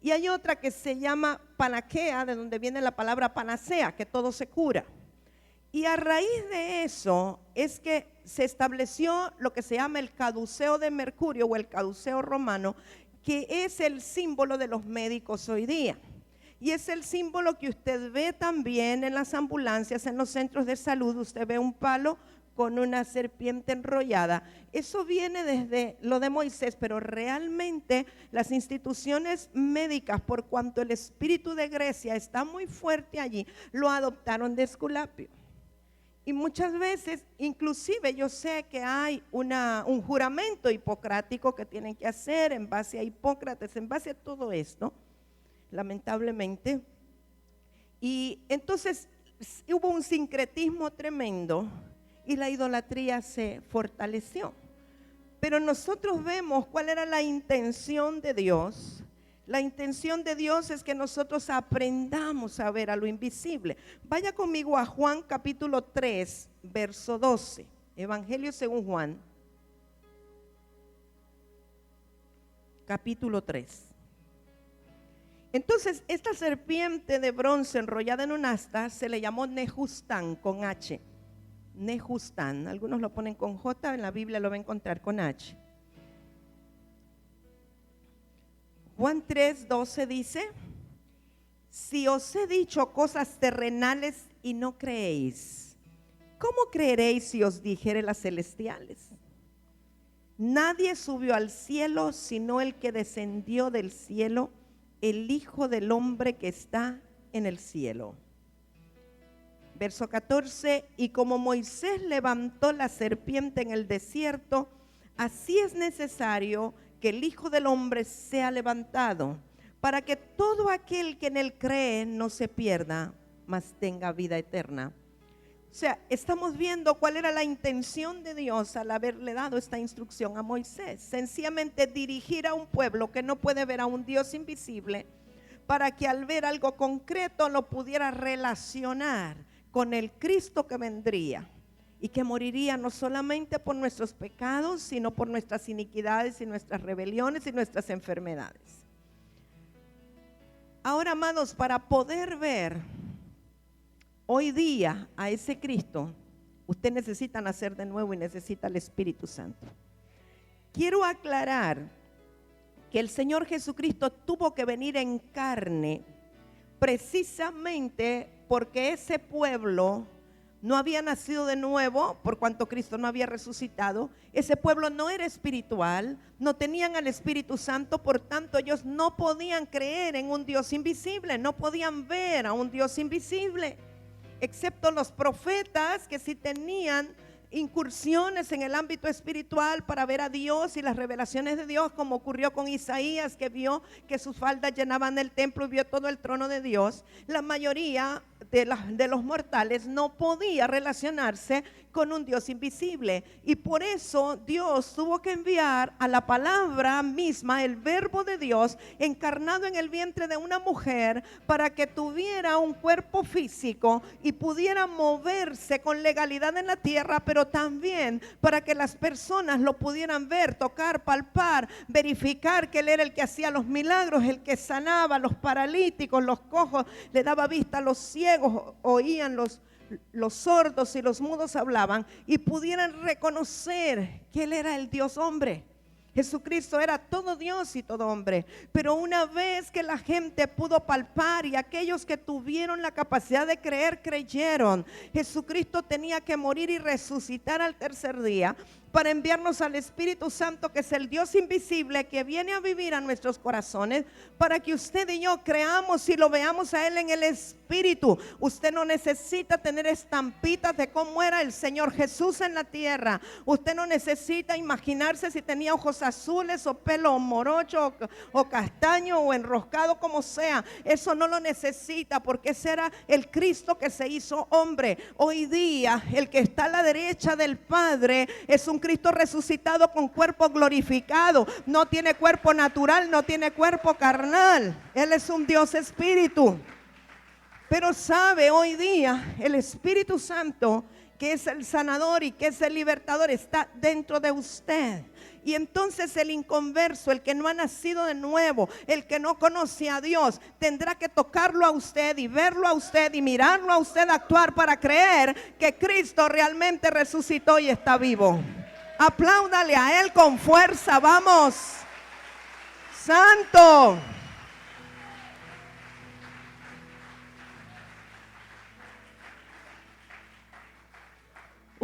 Y hay otra que se llama Panaquea, de donde viene la palabra panacea, que todo se cura. Y a raíz de eso es que se estableció lo que se llama el caduceo de Mercurio o el caduceo romano, que es el símbolo de los médicos hoy día. Y es el símbolo que usted ve también en las ambulancias, en los centros de salud. Usted ve un palo con una serpiente enrollada. Eso viene desde lo de Moisés, pero realmente las instituciones médicas, por cuanto el espíritu de Grecia está muy fuerte allí, lo adoptaron de Esculapio. Y muchas veces, inclusive yo sé que hay un juramento hipocrático que tienen que hacer en base a Hipócrates, en base a todo esto, lamentablemente. Y entonces hubo un sincretismo tremendo y la idolatría se fortaleció. Pero nosotros vemos cuál era la intención de Dios. La intención de Dios es que nosotros aprendamos a ver a lo invisible. Vaya conmigo a Juan capítulo 3, verso 12. Evangelio según Juan, capítulo 3. Entonces, esta serpiente de bronce enrollada en un asta se le llamó Nejustán, con H. Nejustán, algunos lo ponen con J, en la Biblia lo va a encontrar con H. Juan 3:12 dice: si os he dicho cosas terrenales y no creéis, ¿cómo creeréis si os dijere las celestiales? Nadie subió al cielo sino el que descendió del cielo, el Hijo del Hombre que está en el cielo. Verso 14: y como Moisés levantó la serpiente en el desierto, así es necesario que el Hijo del Hombre sea levantado, para que todo aquel que en él cree no se pierda, mas tenga vida eterna. O sea, estamos viendo cuál era la intención de Dios al haberle dado esta instrucción a Moisés. Sencillamente dirigir a un pueblo que no puede ver a un Dios invisible, para que al ver algo concreto lo pudiera relacionar con el Cristo que vendría y que moriría no solamente por nuestros pecados, sino por nuestras iniquidades y nuestras rebeliones y nuestras enfermedades. Ahora, amados, para poder ver hoy día a ese Cristo, usted necesita nacer de nuevo y necesita el Espíritu Santo. Quiero aclarar que el Señor Jesucristo tuvo que venir en carne precisamente porque ese pueblo no había nacido de nuevo, por cuanto Cristo no había resucitado. Ese pueblo no era espiritual, no tenían al Espíritu Santo, por tanto ellos no podían creer en un Dios invisible, no podían ver a un Dios invisible, excepto los profetas que sí tenían incursiones en el ámbito espiritual para ver a Dios y las revelaciones de Dios, como ocurrió con Isaías, que vio que sus faldas llenaban el templo y vio todo el trono de Dios. La mayoría de los mortales no podía relacionarse con un Dios invisible, y por eso Dios tuvo que enviar a la palabra misma, el verbo de Dios encarnado en el vientre de una mujer, para que tuviera un cuerpo físico y pudiera moverse con legalidad en la tierra, pero también para que las personas lo pudieran ver, tocar, palpar, verificar que Él era el que hacía los milagros, el que sanaba a los paralíticos, los cojos, le daba vista a los ciegos, oían los sordos y los mudos hablaban, y pudieran reconocer que Él era el Dios hombre. Jesucristo era todo Dios y todo hombre. Pero una vez que la gente pudo palpar y aquellos que tuvieron la capacidad de creer, creyeron, Jesucristo tenía que morir y resucitar al tercer día para enviarnos al Espíritu Santo, que es el Dios invisible que viene a vivir a nuestros corazones, para que usted y yo creamos y lo veamos a Él en el Espíritu. Usted no necesita tener estampitas de cómo era el Señor Jesús en la tierra. Usted no necesita imaginarse si tenía ojos azules o pelo morocho o castaño o enroscado, como sea. Eso no lo necesita, porque ese era el Cristo que se hizo hombre. Hoy día el que está a la derecha del Padre es un Cristo resucitado con cuerpo glorificado. No tiene cuerpo natural, no tiene cuerpo carnal. Él es un Dios espíritu. Pero sabe, hoy día el Espíritu Santo, que es el sanador y que es el libertador, está dentro de usted. Y entonces el inconverso, el que no ha nacido de nuevo, el que no conoce a Dios, tendrá que tocarlo a usted y verlo a usted y mirarlo a usted actuar para creer que Cristo realmente resucitó y está vivo. Apláudale a Él con fuerza, vamos. Santo.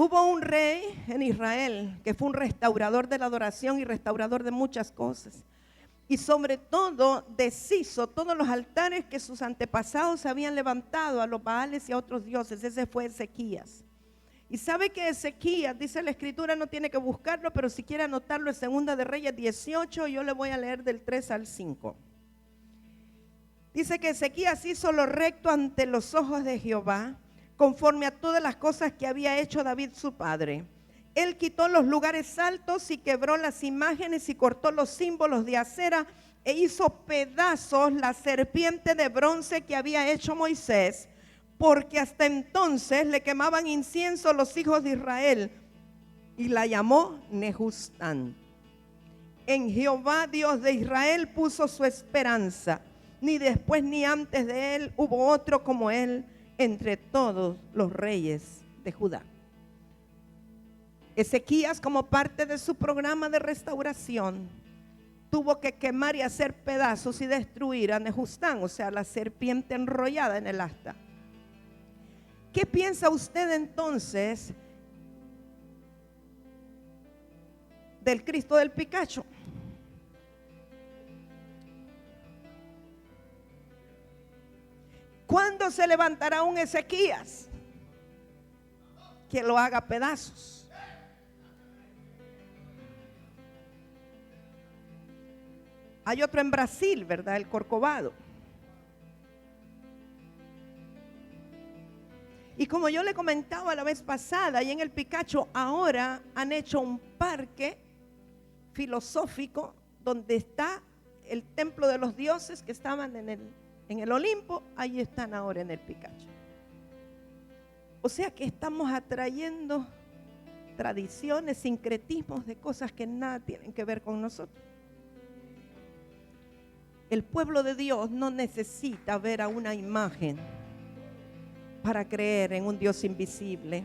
Hubo un rey en Israel que fue un restaurador de la adoración y restaurador de muchas cosas. Y sobre todo deshizo todos los altares que sus antepasados habían levantado a los Baales y a otros dioses. Ese fue Ezequías. Y sabe que Ezequías, dice la escritura, no tiene que buscarlo, pero si quiere anotarlo en Segunda de Reyes 18, yo le voy a leer del 3 al 5. Dice que Ezequías hizo lo recto ante los ojos de Jehová, conforme a todas las cosas que había hecho David su padre. Él quitó los lugares altos y quebró las imágenes y cortó los símbolos de acera e hizo pedazos la serpiente de bronce que había hecho Moisés, porque hasta entonces le quemaban incienso los hijos de Israel, y la llamó Nehustán. En Jehová Dios de Israel puso su esperanza, ni después ni antes de él hubo otro como él entre todos los reyes de Judá. Ezequías, como parte de su programa de restauración, tuvo que quemar y hacer pedazos y destruir a Nehustán, o sea, la serpiente enrollada en el asta. ¿Qué piensa usted entonces del Cristo del Picacho? ¿Cuándo se levantará un Ezequías que lo haga pedazos? Hay otro en Brasil, ¿verdad? El Corcovado. Y como yo le comentaba la vez pasada, y en el Picacho ahora han hecho un parque filosófico donde está el templo de los dioses que estaban en el Olimpo, ahí están ahora en el Picacho. O sea que estamos atrayendo tradiciones, sincretismos de cosas que nada tienen que ver con nosotros. El pueblo de Dios no necesita ver a una imagen para creer en un Dios invisible,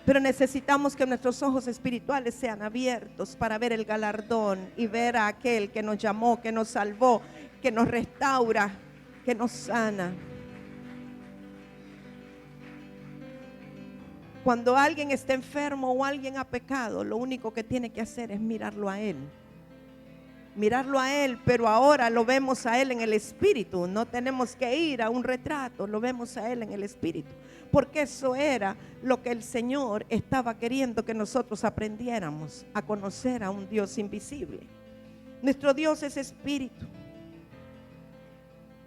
pero necesitamos que nuestros ojos espirituales sean abiertos para ver el galardón y ver a aquel que nos llamó, que nos salvó, que nos restaura, que nos sana. Cuando alguien está enfermo o alguien ha pecado, lo único que tiene que hacer es mirarlo a Él. Mirarlo a Él, pero ahora lo vemos a Él en el Espíritu. No tenemos que ir a un retrato, lo vemos a Él en el Espíritu. Porque eso era lo que el Señor estaba queriendo que nosotros aprendiéramos, a conocer a un Dios invisible. Nuestro Dios es Espíritu.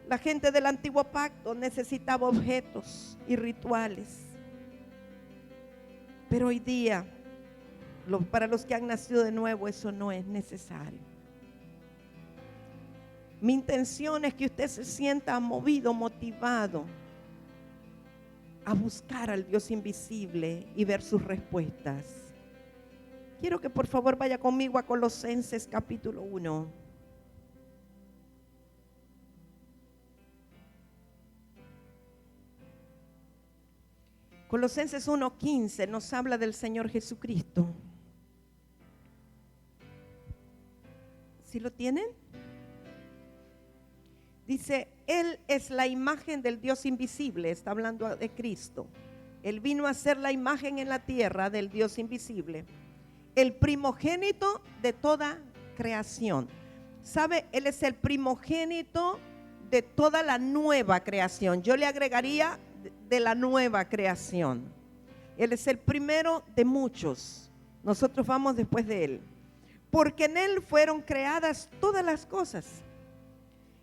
La gente del antiguo pacto necesitaba objetos y rituales. Pero hoy día, para los que han nacido de nuevo, eso no es necesario. Mi intención es que usted se sienta movido, motivado a buscar al Dios invisible y ver sus respuestas. Quiero que por favor vaya conmigo a Colosenses capítulo 1. Colosenses 1:15 nos habla del Señor Jesucristo. ¿Sí lo tienen? Dice, Él es la imagen del Dios invisible, está hablando de Cristo. Él vino a ser la imagen en la tierra del Dios invisible, el primogénito de toda creación. ¿Sabe? Él es el primogénito de toda la nueva creación. Yo le agregaría de la nueva creación. Él es el primero de muchos. Nosotros vamos después de Él. Porque en Él fueron creadas todas las cosas,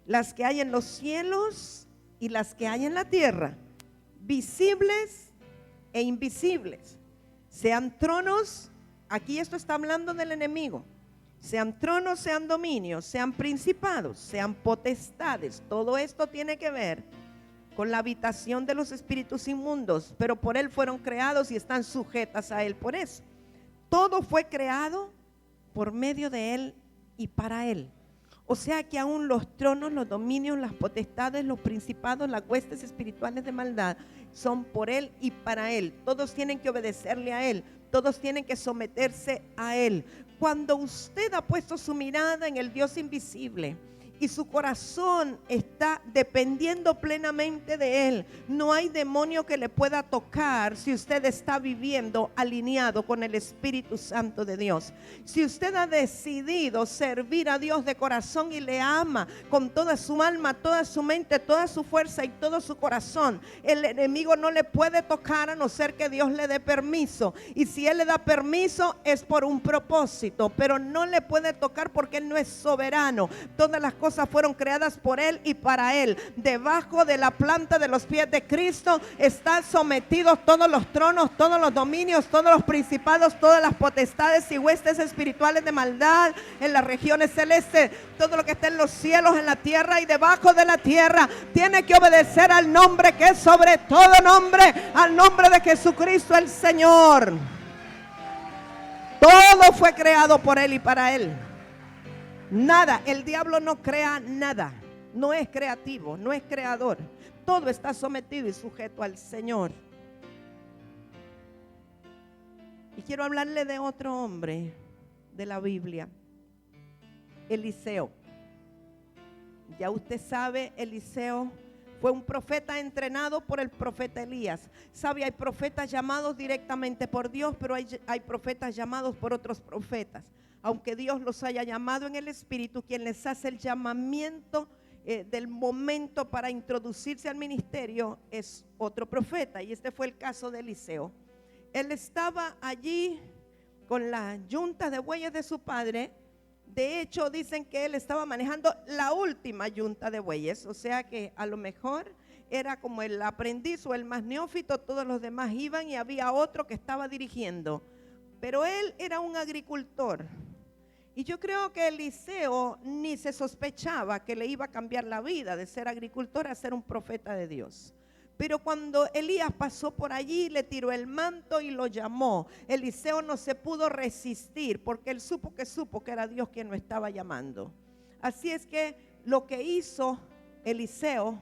las que hay en los cielos y las que hay en la tierra, visibles e invisibles, sean tronos, aquí esto está hablando del enemigo. Sean tronos, sean dominios, sean principados, sean potestades. Todo esto tiene que ver con la habitación de los espíritus inmundos, pero por Él fueron creados y están sujetas a Él. Por eso, todo fue creado por medio de Él y para Él. O sea que aún los tronos, los dominios, las potestades, los principados, las huestes espirituales de maldad son por Él y para Él. Todos tienen que obedecerle a Él. Todos tienen que someterse a Él. Cuando usted ha puesto su mirada en el Dios invisible y su corazón está dependiendo plenamente de Él, no hay demonio que le pueda tocar si usted está viviendo alineado con el Espíritu Santo de Dios. Si usted ha decidido servir a Dios de corazón y le ama con toda su alma, toda su mente, toda su fuerza y todo su corazón, el enemigo no le puede tocar a no ser que Dios le dé permiso. Y si Él le da permiso es por un propósito, pero no le puede tocar porque Él no es soberano. Todas las cosas fueron creadas por Él y para Él. Debajo de la planta de los pies de Cristo están sometidos todos los tronos, todos los dominios, todos los principados, todas las potestades y huestes espirituales de maldad en las regiones celestes. Todo lo que está en los cielos, en la tierra y debajo de la tierra tiene que obedecer al nombre que es sobre todo nombre, al nombre de Jesucristo el Señor. Todo fue creado por Él y para Él. Nada, el diablo no crea nada, no es creativo, no es creador. Todo está sometido y sujeto al Señor. Y quiero hablarle de otro hombre de la Biblia, Eliseo. Ya usted sabe, Eliseo fue un profeta entrenado por el profeta Elías. Sabe, hay profetas llamados directamente por Dios, pero hay profetas llamados por otros profetas. Aunque Dios los haya llamado en el Espíritu, quien les hace el llamamiento del momento para introducirse al ministerio es otro profeta. Y este fue el caso de Eliseo. Él estaba allí con la yunta de bueyes de su padre. De hecho, dicen que él estaba manejando la última yunta de bueyes. O sea que a lo mejor era como el aprendiz o el más neófito. Todos los demás iban y había otro que estaba dirigiendo. Pero él era un agricultor. Y yo creo que Eliseo ni se sospechaba que le iba a cambiar la vida de ser agricultor a ser un profeta de Dios. Pero cuando Elías pasó por allí, le tiró el manto y lo llamó. Eliseo no se pudo resistir porque él supo que era Dios quien lo estaba llamando. Así es que lo que hizo Eliseo,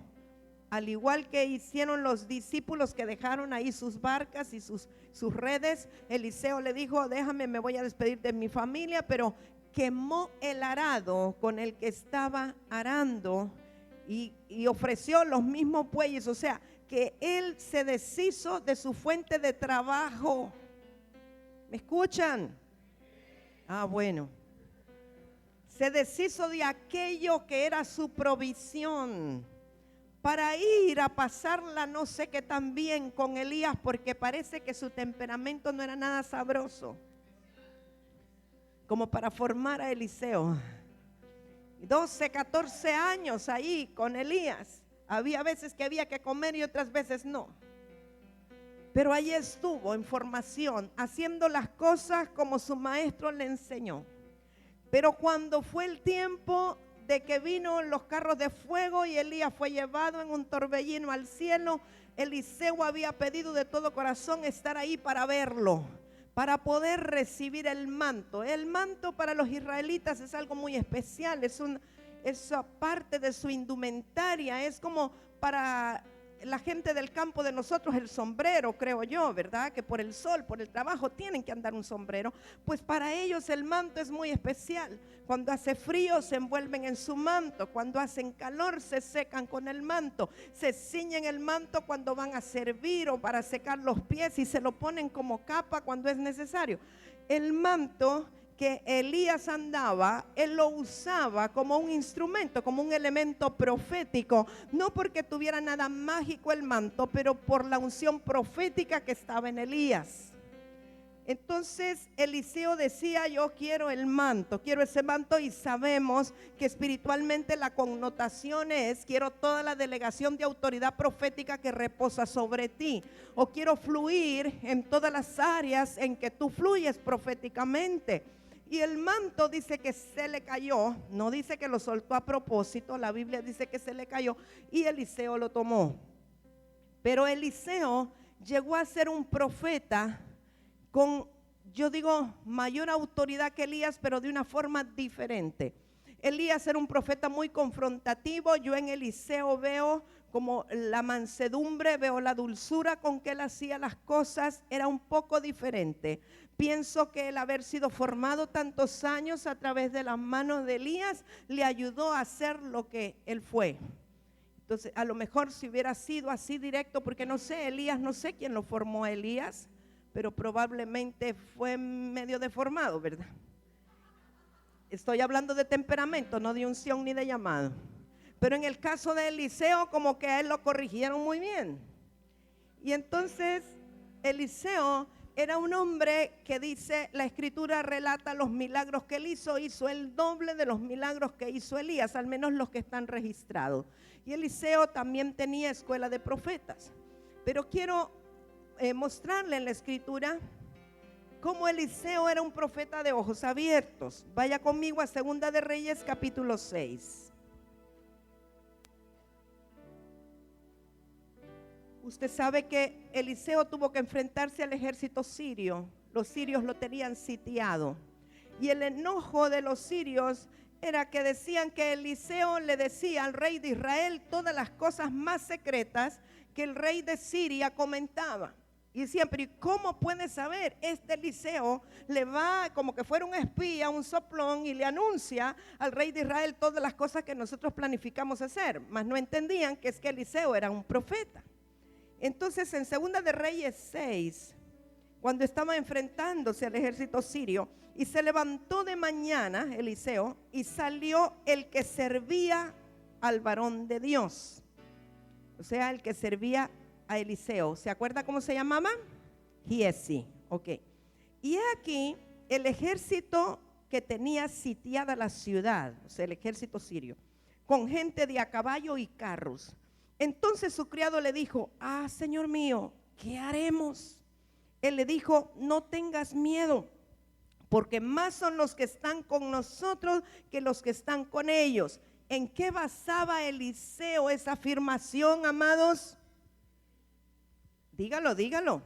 al igual que hicieron los discípulos que dejaron ahí sus barcas y sus redes, Eliseo le dijo: déjame, me voy a despedir de mi familia, pero quemó el arado con el que estaba arando y ofreció los mismos bueyes. O sea, que él se deshizo de su fuente de trabajo. ¿Me escuchan? Ah, bueno. Se deshizo de aquello que era su provisión para ir a pasarla no sé qué tan bien con Elías, porque parece que su temperamento no era nada sabroso como para formar a Eliseo. 12, 14 años ahí con Elías. Había veces que había que comer y otras veces no. Pero ahí estuvo en formación, haciendo las cosas como su maestro le enseñó. Pero cuando fue el tiempo de que vino los carros de fuego y Elías fue llevado en un torbellino al cielo, Eliseo había pedido de todo corazón estar ahí para verlo, para poder recibir el manto. El manto para los israelitas es algo muy especial, es parte de su indumentaria, es como para la gente del campo de nosotros el sombrero, creo yo, ¿verdad? Que por el sol, por el trabajo tienen que andar un sombrero. Pues para ellos el manto es muy especial. Cuando hace frío se envuelven en su manto, cuando hacen calor se secan con el manto, se ciñen el manto cuando van a servir o para secar los pies y se lo ponen como capa cuando es necesario. El manto que Elías andaba, él lo usaba como un instrumento, como un elemento profético, no porque tuviera nada mágico el manto, pero por la unción profética que estaba en Elías. Entonces Eliseo decía: yo quiero el manto, quiero ese manto, y sabemos que espiritualmente la connotación es: quiero toda la delegación de autoridad profética que reposa sobre ti, o quiero fluir en todas las áreas en que tú fluyes proféticamente. Y el manto dice que se le cayó, no dice que lo soltó a propósito, la Biblia dice que se le cayó y Eliseo lo tomó. Pero Eliseo llegó a ser un profeta con, yo digo, mayor autoridad que Elías, pero de una forma diferente. Elías era un profeta muy confrontativo. Yo en Eliseo veo como la mansedumbre, veo la dulzura con que él hacía las cosas. Era un poco diferente. Pienso que el haber sido formado tantos años a través de las manos de Elías le ayudó a hacer lo que él fue. Entonces, a lo mejor si hubiera sido así directo, porque no sé, Elías, no sé quién lo formó a Elías, pero probablemente fue medio deformado, ¿verdad? Estoy hablando de temperamento, no de unción ni de llamado. Pero en el caso de Eliseo, como que a él lo corrigieron muy bien. Y entonces Eliseo era un hombre que dice, la escritura relata los milagros que él hizo el doble de los milagros que hizo Elías, al menos los que están registrados. Y Eliseo también tenía escuela de profetas. Pero quiero mostrarle en la escritura cómo Eliseo era un profeta de ojos abiertos. Vaya conmigo a Segunda de Reyes capítulo 6. Usted sabe que Eliseo tuvo que enfrentarse al ejército sirio. Los sirios lo tenían sitiado. Y el enojo de los sirios era que decían que Eliseo le decía al rey de Israel todas las cosas más secretas que el rey de Siria comentaba. Y siempre, ¿cómo puede saber? Este Eliseo le va como que fuera un espía, un soplón, y le anuncia al rey de Israel todas las cosas que nosotros planificamos hacer. Mas no entendían que es que Eliseo era un profeta. Entonces en Segunda de Reyes 6, cuando estaba enfrentándose al ejército sirio, y se levantó de mañana Eliseo, y salió el que servía al varón de Dios, o sea, el que servía a Eliseo. ¿Se acuerda cómo se llamaba? Giesi. Ok. Y aquí el ejército que tenía sitiada la ciudad, o sea, el ejército sirio, con gente de a caballo y carros. Entonces su criado le dijo: señor mío, ¿qué haremos? Él le dijo: no tengas miedo, porque más son los que están con nosotros que los que están con ellos. ¿En qué basaba Eliseo esa afirmación, amados? Dígalo, dígalo.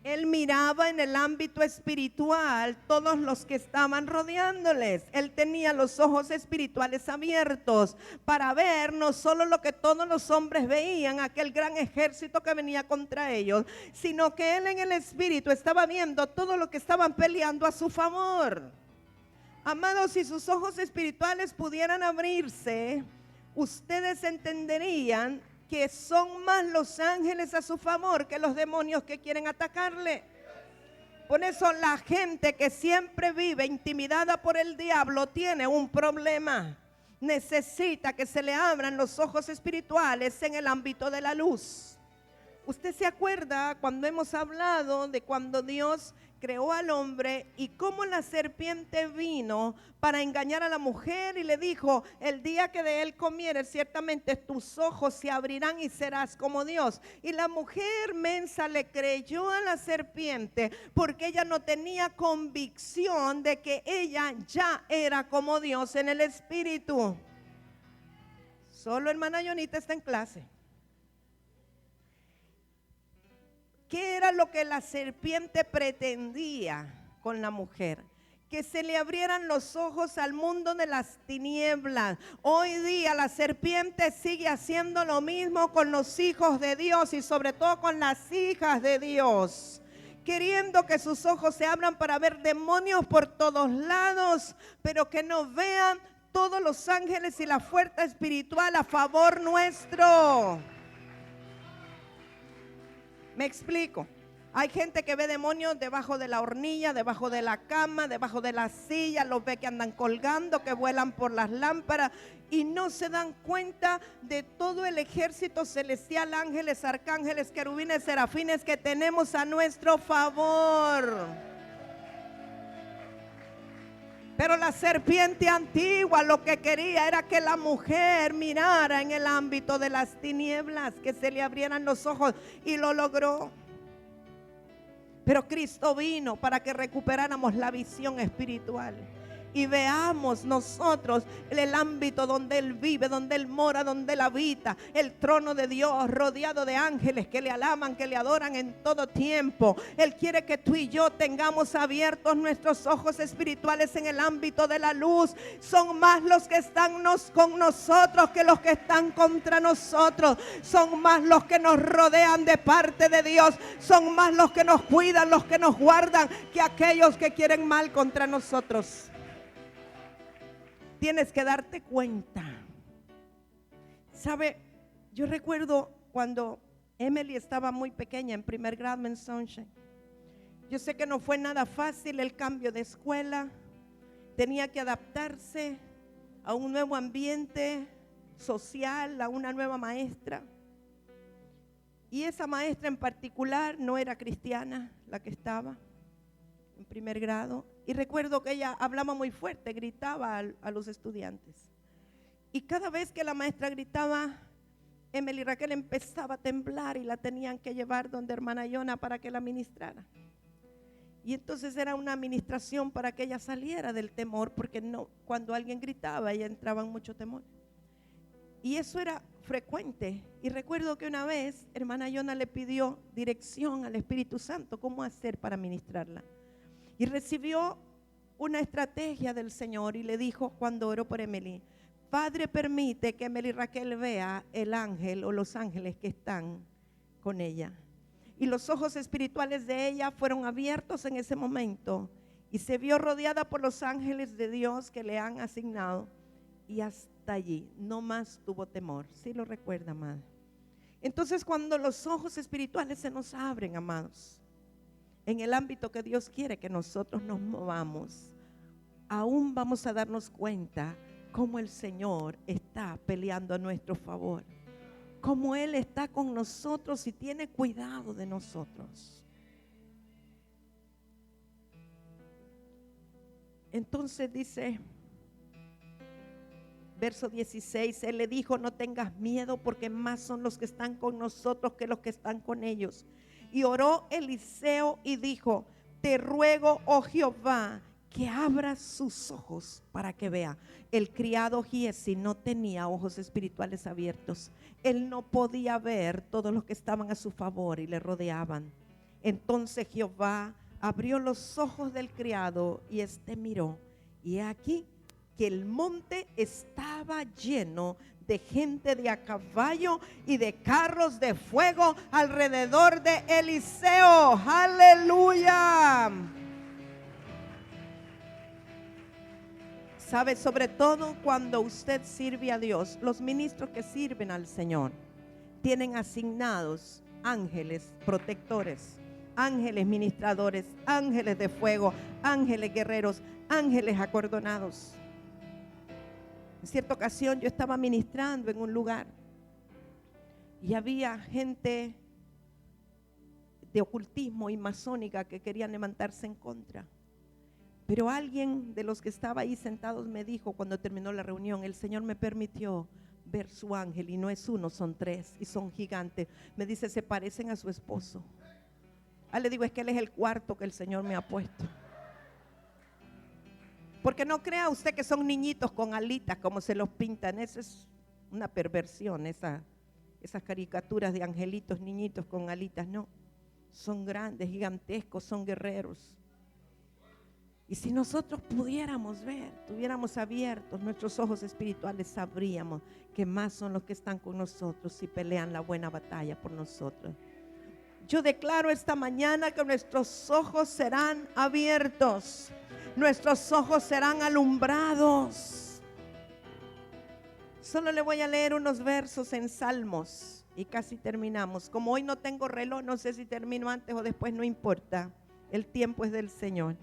Él miraba en el ámbito espiritual todos los que estaban rodeándoles. Él tenía los ojos espirituales abiertos para ver no solo lo que todos los hombres veían, aquel gran ejército que venía contra ellos, sino que él en el espíritu estaba viendo todo lo que estaban peleando a su favor. Amados, si sus ojos espirituales pudieran abrirse, ustedes entenderían que son más los ángeles a su favor que los demonios que quieren atacarle. Por eso la gente que siempre vive intimidada por el diablo tiene un problema. Necesita que se le abran los ojos espirituales en el ámbito de la luz. ¿Usted se acuerda cuando hemos hablado de cuando Dios creó al hombre y cómo la serpiente vino para engañar a la mujer y le dijo: el día que de él comieres, ciertamente tus ojos se abrirán y serás como Dios? Y la mujer mensa le creyó a la serpiente porque ella no tenía convicción de que ella ya era como Dios en el espíritu. Solo hermana Yonita está en clase. ¿Qué era lo que la serpiente pretendía con la mujer? Que se le abrieran los ojos al mundo de las tinieblas. Hoy día la serpiente sigue haciendo lo mismo con los hijos de Dios y sobre todo con las hijas de Dios, queriendo que sus ojos se abran para ver demonios por todos lados, pero que no vean todos los ángeles y la fuerza espiritual a favor nuestro. Me explico. Hay gente que ve demonios debajo de la hornilla, debajo de la cama, debajo de la silla, los ve que andan colgando, que vuelan por las lámparas y no se dan cuenta de todo el ejército celestial, ángeles, arcángeles, querubines, serafines que tenemos a nuestro favor. Pero la serpiente antigua lo que quería era que la mujer mirara en el ámbito de las tinieblas, que se le abrieran los ojos, y lo logró. Pero Cristo vino para que recuperáramos la visión espiritual y veamos nosotros el ámbito donde Él vive, donde Él mora, donde Él habita, el trono de Dios rodeado de ángeles que le alaban, que le adoran en todo tiempo. Él quiere que tú y yo tengamos abiertos nuestros ojos espirituales en el ámbito de la luz. Son más los que están con nosotros que los que están contra nosotros. Son más los que nos rodean de parte de Dios. Son más los que nos cuidan, los que nos guardan, que aquellos que quieren mal contra nosotros. Tienes que darte cuenta. ¿Sabe? Yo recuerdo cuando Emily estaba muy pequeña en primer grado en Sunshine. Yo sé que no fue nada fácil el cambio de escuela. Tenía que adaptarse a un nuevo ambiente social, a una nueva maestra. Y esa maestra en particular no era cristiana, la que estaba en primer grado. Y recuerdo que ella hablaba muy fuerte, gritaba a los estudiantes. Y cada vez que la maestra gritaba, Emily Raquel empezaba a temblar y la tenían que llevar donde hermana Yona para que la ministrara. Y entonces era una administración para que ella saliera del temor, porque no, cuando alguien gritaba, ella entraba en mucho temor. Y eso era frecuente. Y recuerdo que una vez hermana Yona le pidió dirección al Espíritu Santo, cómo hacer para ministrarla. Y recibió una estrategia del Señor y le dijo cuando oró por Emily: Padre, permite que Emily Raquel vea el ángel o los ángeles que están con ella. Y los ojos espirituales de ella fueron abiertos en ese momento y se vio rodeada por los ángeles de Dios que le han asignado. Y hasta allí no más tuvo temor. ¿Sí lo recuerda, amada? Entonces, cuando los ojos espirituales se nos abren, amados, en el ámbito que Dios quiere que nosotros nos movamos, aún vamos a darnos cuenta cómo el Señor está peleando a nuestro favor, cómo Él está con nosotros y tiene cuidado de nosotros. Entonces dice, verso 16, Él le dijo: no tengas miedo, porque más son los que están con nosotros que los que están con ellos. Y oró Eliseo y dijo: te ruego, oh Jehová, que abra sus ojos para que vea. El criado Giezi no tenía ojos espirituales abiertos. Él no podía ver todos los que estaban a su favor y le rodeaban. Entonces Jehová abrió los ojos del criado y éste miró, y he aquí que el monte estaba lleno de gente de a caballo y de carros de fuego alrededor de Eliseo. ¡Aleluya! Sabe, sobre todo cuando usted sirve a Dios, los ministros que sirven al Señor tienen asignados ángeles protectores, ángeles ministradores, ángeles de fuego, ángeles guerreros, ángeles acordonados. En cierta ocasión yo estaba ministrando en un lugar y había gente de ocultismo y masónica que querían levantarse en contra. Pero alguien de los que estaba ahí sentados me dijo cuando terminó la reunión: el Señor me permitió ver su ángel, y no es uno, son tres, y son gigantes. Me dice: se parecen a su esposo. Le digo: es que él es el cuarto que el Señor me ha puesto. Porque no crea usted que son niñitos con alitas como se los pintan. Eso es una perversión, esas caricaturas de angelitos, niñitos con alitas. No, son grandes, gigantescos, son guerreros. Y si nosotros pudiéramos ver, tuviéramos abiertos nuestros ojos espirituales, sabríamos que más son los que están con nosotros y pelean la buena batalla por nosotros. Yo declaro esta mañana que nuestros ojos serán abiertos. Nuestros ojos serán alumbrados. Solo le voy a leer unos versos en Salmos y casi terminamos. Como hoy no tengo reloj, no sé si termino antes o después, no importa. El tiempo es del Señor.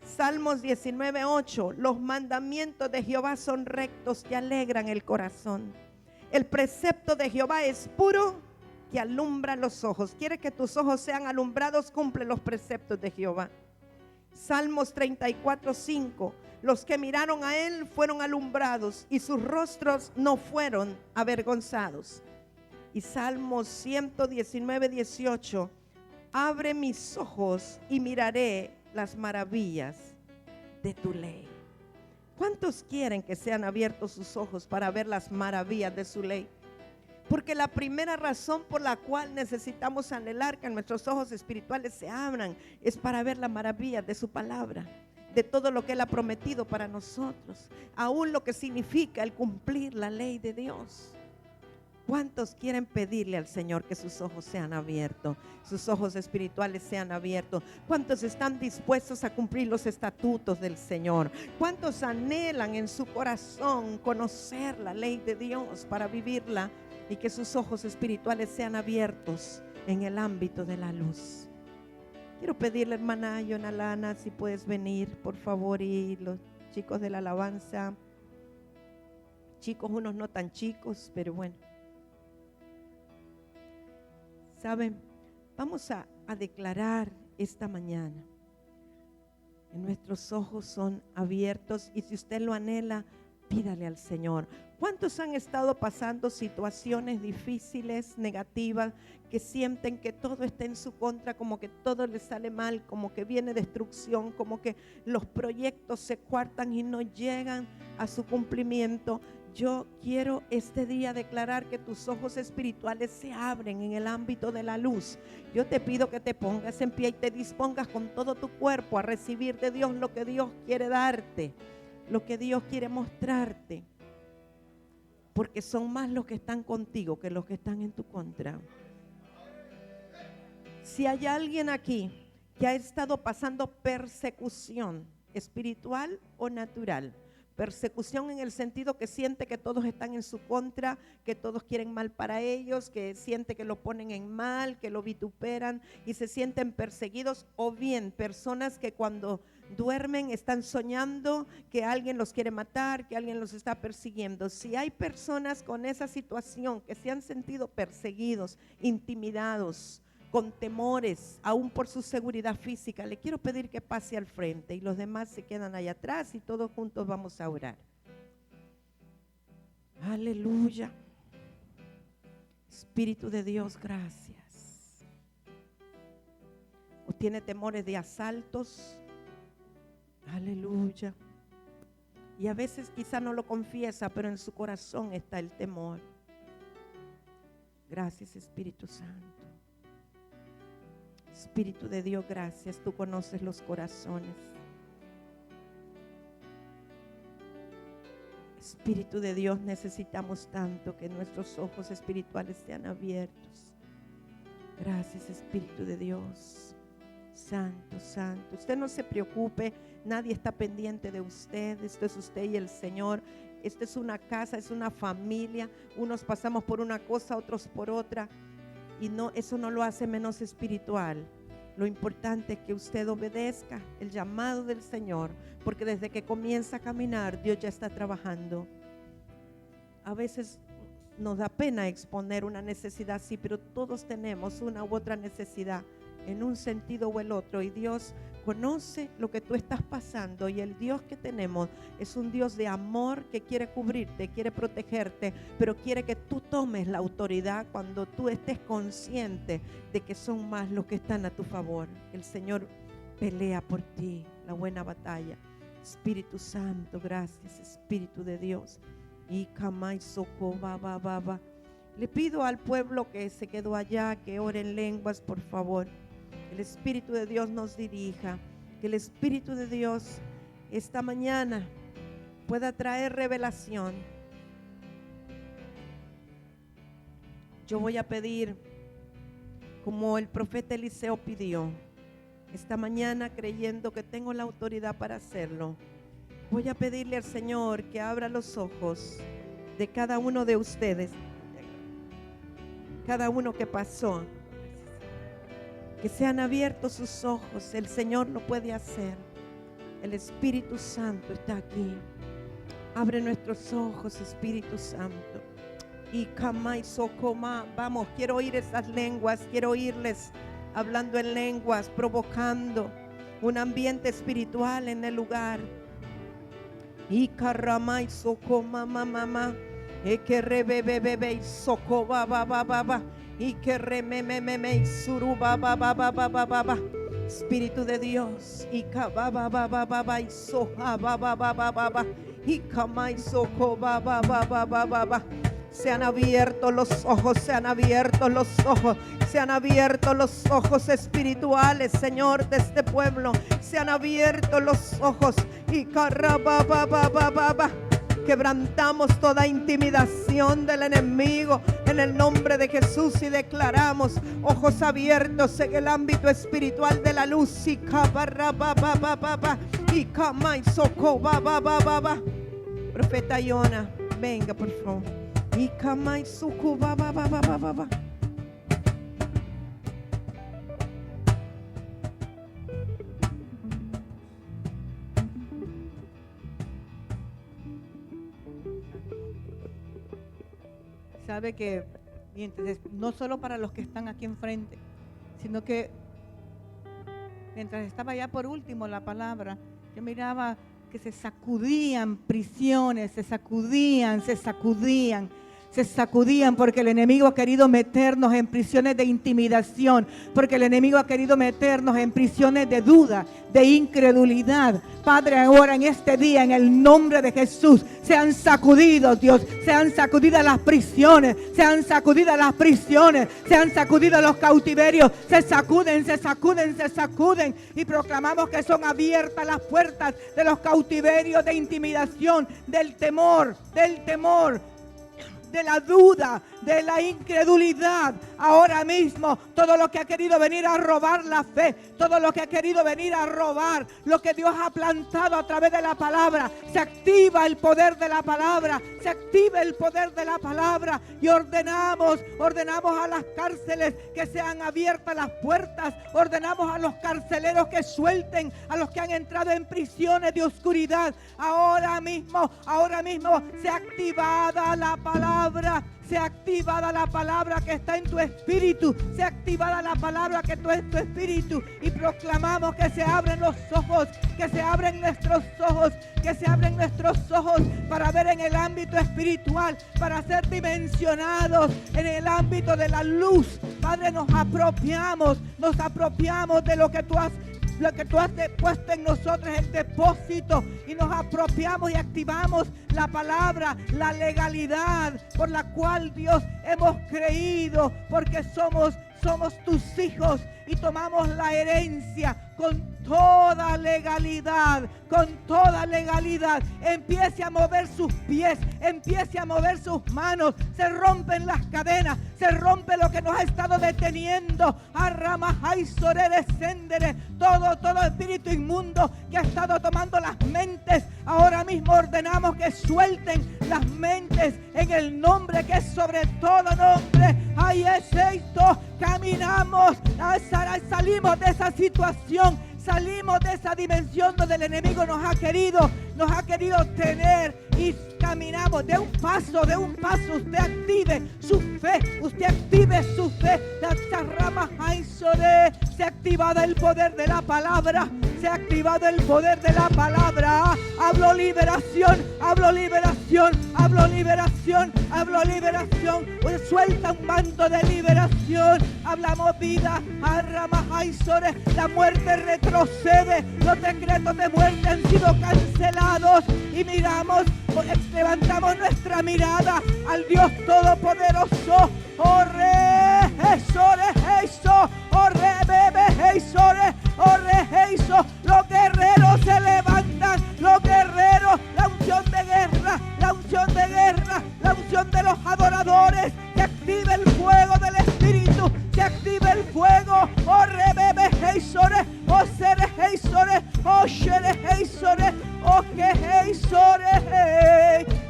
Salmos 19:8. Los mandamientos de Jehová son rectos que alegran el corazón. El precepto de Jehová es puro que alumbra los ojos. ¿Quieres que tus ojos sean alumbrados? Cumple los preceptos de Jehová. Salmos 34:5. Los que miraron a él fueron alumbrados y sus rostros no fueron avergonzados. Y Salmos 119:18. Abre mis ojos y miraré las maravillas de tu ley. ¿Cuántos quieren que sean abiertos sus ojos para ver las maravillas de su ley? Porque la primera razón por la cual necesitamos anhelar que nuestros ojos espirituales se abran es para ver la maravilla de su palabra, de todo lo que Él ha prometido para nosotros, aún lo que significa el cumplir la ley de Dios. ¿Cuántos quieren pedirle al Señor que sus ojos sean abiertos, sus ojos espirituales sean abiertos? ¿Cuántos están dispuestos a cumplir los estatutos del Señor? ¿Cuántos anhelan en su corazón conocer la ley de Dios para vivirla y que sus ojos espirituales sean abiertos en el ámbito de la luz? Quiero pedirle, hermana Yonalana, si puedes venir, por favor, y los chicos de la alabanza, chicos, unos no tan chicos, pero bueno. ¿Saben? Vamos a declarar esta mañana que nuestros ojos son abiertos y si usted lo anhela, pídale al Señor. ¿Cuántos han estado pasando situaciones difíciles, negativas, que sienten que todo está en su contra, como que todo les sale mal, como que viene destrucción, como que los proyectos se cuartan y no llegan a su cumplimiento? Yo quiero este día declarar que tus ojos espirituales se abren en el ámbito de la luz. Yo te pido que te pongas en pie y te dispongas con todo tu cuerpo a recibir de Dios lo que Dios quiere darte, lo que Dios quiere mostrarte. Porque son más los que están contigo que los que están en tu contra. Si hay alguien aquí que ha estado pasando persecución espiritual o natural, persecución en el sentido que siente que todos están en su contra, que todos quieren mal para ellos, que siente que lo ponen en mal, que lo vituperan y se sienten perseguidos, o bien personas que cuando duermen están soñando que alguien los quiere matar, que alguien los está persiguiendo. Si hay personas con esa situación que se han sentido perseguidos, intimidados, con temores, aún por su seguridad física, le quiero pedir que pase al frente y los demás se quedan allá atrás y todos juntos vamos a orar. Aleluya. Espíritu de Dios, gracias. ¿O tiene temores de asaltos? Aleluya. Y a veces quizá no lo confiesa, pero en su corazón está el temor. Gracias, Espíritu Santo. Espíritu de Dios, gracias. Tú conoces los corazones. Espíritu de Dios, necesitamos tanto que nuestros ojos espirituales sean abiertos. Gracias, Espíritu de Dios. Santo, santo. Usted no se preocupe, nadie está pendiente de usted. Esto es usted y el Señor. Esto es una casa, es una familia. Unos pasamos por una cosa, otros por otra. Y no, eso no lo hace menos espiritual. Lo importante es que usted obedezca el llamado del Señor, porque desde que comienza a caminar, Dios ya está trabajando. A veces nos da pena exponer una necesidad así, pero todos tenemos una u otra necesidad en un sentido o el otro, y Dios conoce lo que tú estás pasando, y el Dios que tenemos es un Dios de amor que quiere cubrirte, quiere protegerte, pero quiere que tú tomes la autoridad cuando tú estés consciente de que son más los que están a tu favor. El Señor pelea por ti la buena batalla. Espíritu Santo, gracias, Espíritu de Dios. Y le pido al pueblo que se quedó allá que ore en lenguas, por favor. El Espíritu de Dios nos dirija, que el Espíritu de Dios esta mañana pueda traer revelación. Yo voy a pedir, como el profeta Eliseo pidió, esta mañana, creyendo que tengo la autoridad para hacerlo, voy a pedirle al Señor que abra los ojos de cada uno de ustedes, cada uno que pasó, que sean abiertos sus ojos. El Señor lo puede hacer. El Espíritu Santo está aquí. Abre nuestros ojos, Espíritu Santo. Y Kamai Sokoma, vamos, quiero oír esas lenguas, quiero oírles hablando en lenguas, provocando un ambiente espiritual en el lugar. Y Karamai Sokoma, mamá, que rebebebebe y Sokoba, baba, y que remememe suruba, baba. Espíritu de Dios, y kababa, y soha, baba, y kamai Sokoba, baba. Sean abiertos los ojos, sean abiertos los ojos, sean abiertos los ojos espirituales, Señor, de este pueblo. Sean abiertos los ojos. Y carabababababa. Quebrantamos toda intimidación del enemigo en el nombre de Jesús y declaramos ojos abiertos en el ámbito espiritual de la luz. Y kabarababababa. Y kamai Sokoba, Profeta Yona, venga por favor. Y kamai Sokoba, baba. Sabe que mientras, no solo para los que están aquí enfrente, sino que mientras estaba ya por último la palabra, yo miraba que se sacudían prisiones, se sacudían porque el enemigo ha querido meternos en prisiones de intimidación, porque el enemigo ha querido meternos en prisiones de duda, de incredulidad. Padre, ahora en este día, en el nombre de Jesús, sean sacudidos, Dios, sean sacudidas las prisiones, sean sacudidas los cautiverios, se sacuden y proclamamos que son abiertas las puertas de los cautiverios de intimidación, del temor, de la duda, de la incredulidad. Ahora mismo, todo lo que ha querido venir a robar la fe, todo lo que ha querido venir a robar lo que Dios ha plantado a través de la palabra, se activa el poder de la palabra, y ordenamos a las cárceles que sean abiertas las puertas, ordenamos a los carceleros que suelten a los que han entrado en prisiones de oscuridad. Ahora mismo sea activada la palabra, sea activada la palabra que está en tu espíritu, sea activada la palabra que está en tu espíritu, y proclamamos que se abren los ojos, que se abren nuestros ojos para ver en el ámbito espiritual, para ser dimensionados en el ámbito de la luz. Padre, nos apropiamos de lo que tú has puesto en nosotros, el depósito, y nos apropiamos y activamos la palabra, la legalidad por la cual, Dios, hemos creído, porque somos tus hijos y tomamos la herencia con toda legalidad. Empiece a mover sus pies, empiece a mover sus manos, se rompen las cadenas, se rompe lo que nos ha estado deteniendo. Todo espíritu inmundo que ha estado tomando las mentes, ahora mismo ordenamos que suelten las mentes en el nombre que es sobre todo nombre. Ahí es esto, caminamos, salimos de esa situación, salimos de esa dimensión donde el enemigo nos ha querido tener, y caminamos de un paso. Usted active su fe. Se ha activado el poder de la palabra. Hablo liberación. Suelta un manto de liberación. Hablamos vida. La muerte retrocede. Los decretos de muerte han sido cancelados. Y levantamos nuestra mirada al Dios Todopoderoso. Los guerreros se levantan, la unción de guerra, la unción de los adoradores. Se activa el fuego del Espíritu, se activa el fuego.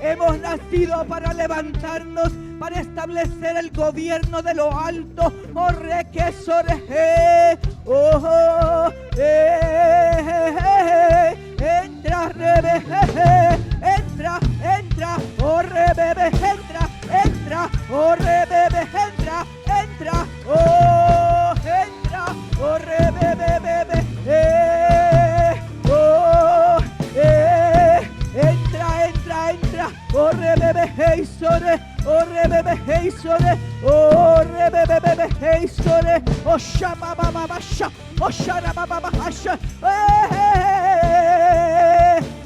Hemos nacido para levantarnos para establecer el gobierno de lo alto. Oh, re que sore, entra, rebe, entra, oh, rebebe, entra, oh, rebebe, entra, oh, rebebe, entra, oh, rebebe, hey, sore, oh, rebebe, hey, sore, oh, rebebe, hey, sore, oh, shabababa, oh, sharababa,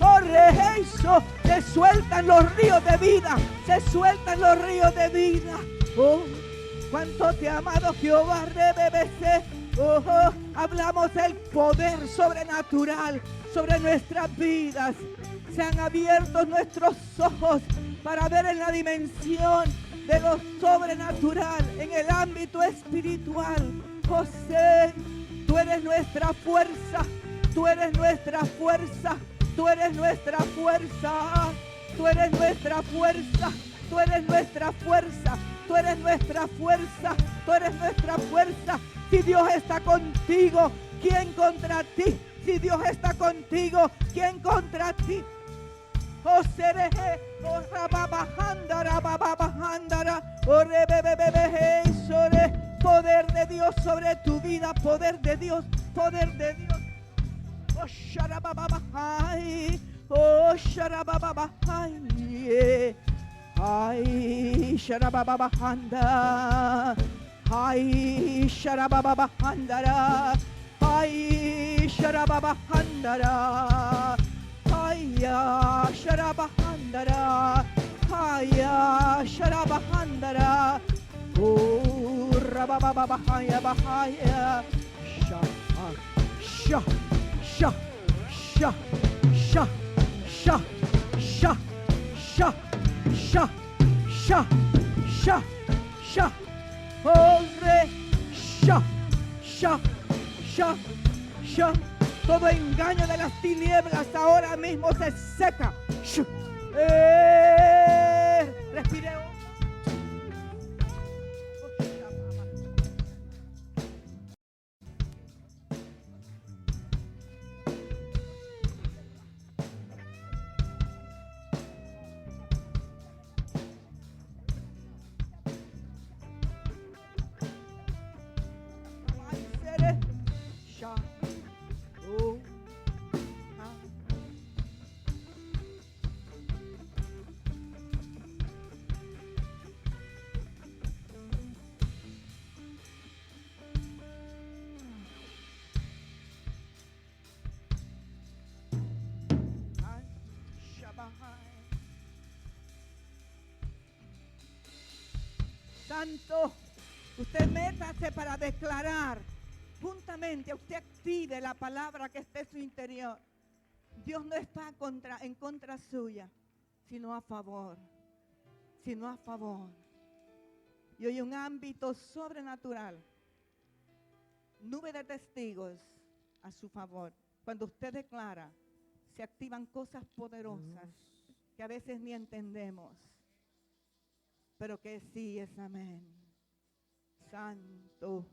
oh, reiso, se sueltan los ríos de vida, se sueltan los ríos de vida. Oh, cuánto te ha amado Jehová, rebebese. Oh, hablamos del poder sobrenatural sobre nuestras vidas. Se han abierto nuestros ojos para ver en la dimensión de lo sobrenatural, en el ámbito espiritual. José, tú eres nuestra fuerza, tú eres nuestra fuerza, tú eres nuestra fuerza, tú eres nuestra fuerza, tú eres nuestra fuerza, tú eres nuestra fuerza, tú eres nuestra fuerza. Si Dios está contigo, ¿quién contra ti? Si Dios está contigo, ¿quién contra ti? Oh, sereje, oh, rababajándara, oh, rebebebebe, sore, poder de Dios sobre tu vida, poder de Dios, poder de Dios. Oh, sharababajai, oh, sharababajai, ay, sharababajanda, ay, sharababajandara, ay, sharababajandara. Haya Sharabahandara, Haya Sharabahandara, Oh Rabababahaya Bahaya, Sha, Sha, Sha, Sha, Sha, Sha, Sha, Sha, Sha, Sha, Sha, Sha, Oh Re, Sha, Sha, Sha, Sha. Todo engaño de las tinieblas ahora mismo se seca. Respire. Santo, usted métase para declarar. Juntamente usted active la palabra que esté en su interior. Dios no está en contra suya, sino a favor. Sino a favor. Y hoy un ámbito sobrenatural. Nube de testigos a su favor. Cuando usted declara, se activan cosas poderosas que a veces ni entendemos. Pero que sí es amén. Santo.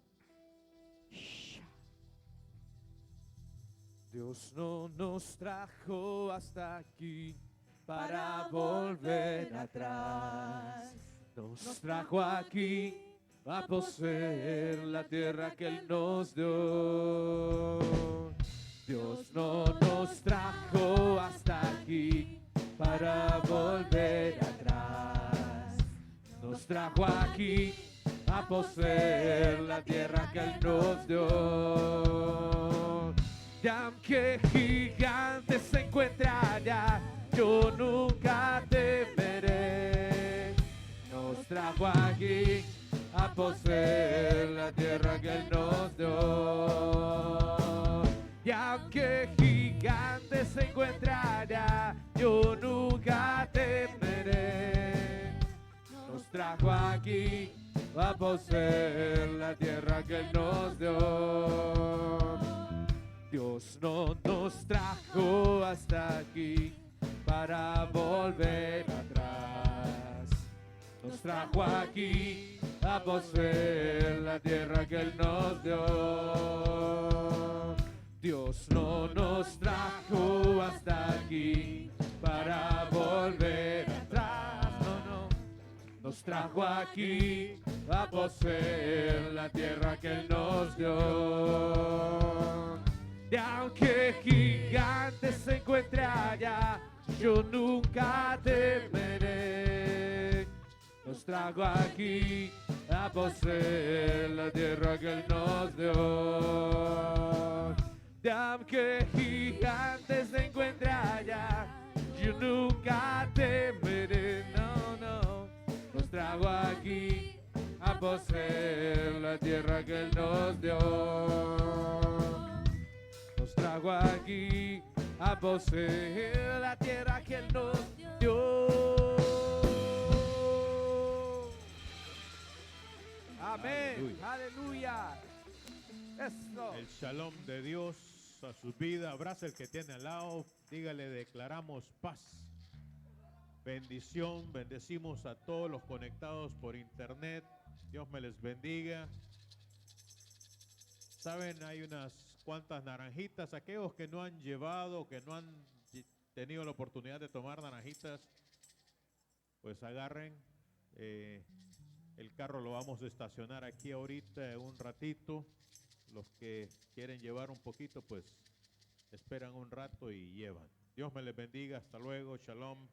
Dios no nos trajo hasta aquí para volver atrás. Nos trajo aquí a poseer la tierra que Él nos dio. Dios no nos trajo hasta aquí para volver atrás. Nos trajo aquí a poseer la tierra que Él nos dio. Y aunque gigantes se encuentran allá, yo nunca temeré. Nos trajo aquí a poseer la tierra que Él nos dio. Y aunque gigantes se encuentran allá, yo nunca temeré. Nos trajo aquí a poseer la tierra que Él nos dio. Dios no nos trajo hasta aquí para volver atrás. nos trajo aquí a poseer la tierra que Él nos dio. Dios no nos trajo hasta aquí para volver atrás, no, nos trajo aquí a poseer la tierra que Él nos dio. Y aunque gigante se encuentre allá, yo nunca temeré. Nos trajo aquí a poseer la tierra que Él nos dio. Y aunque gigante se encuentre allá, yo nunca temeré, no, nos trajo aquí a poseer la tierra que Él nos dio. Nos trajo aquí a poseer la tierra que Él nos dio. Amén, aleluya. Esto. El shalom de Dios a su vida. Abraza el que tiene al lado. Dígale, declaramos paz, bendición. Bendecimos a todos los conectados por internet. Dios me les bendiga. Saben, hay unas cuantas naranjitas. Aquellos que no han llevado, que no han tenido la oportunidad de tomar naranjitas, pues agarren. El carro lo vamos a estacionar aquí ahorita un ratito. Los que quieren llevar un poquito, pues esperan un rato y llevan. Dios me les bendiga. Hasta luego. Shalom.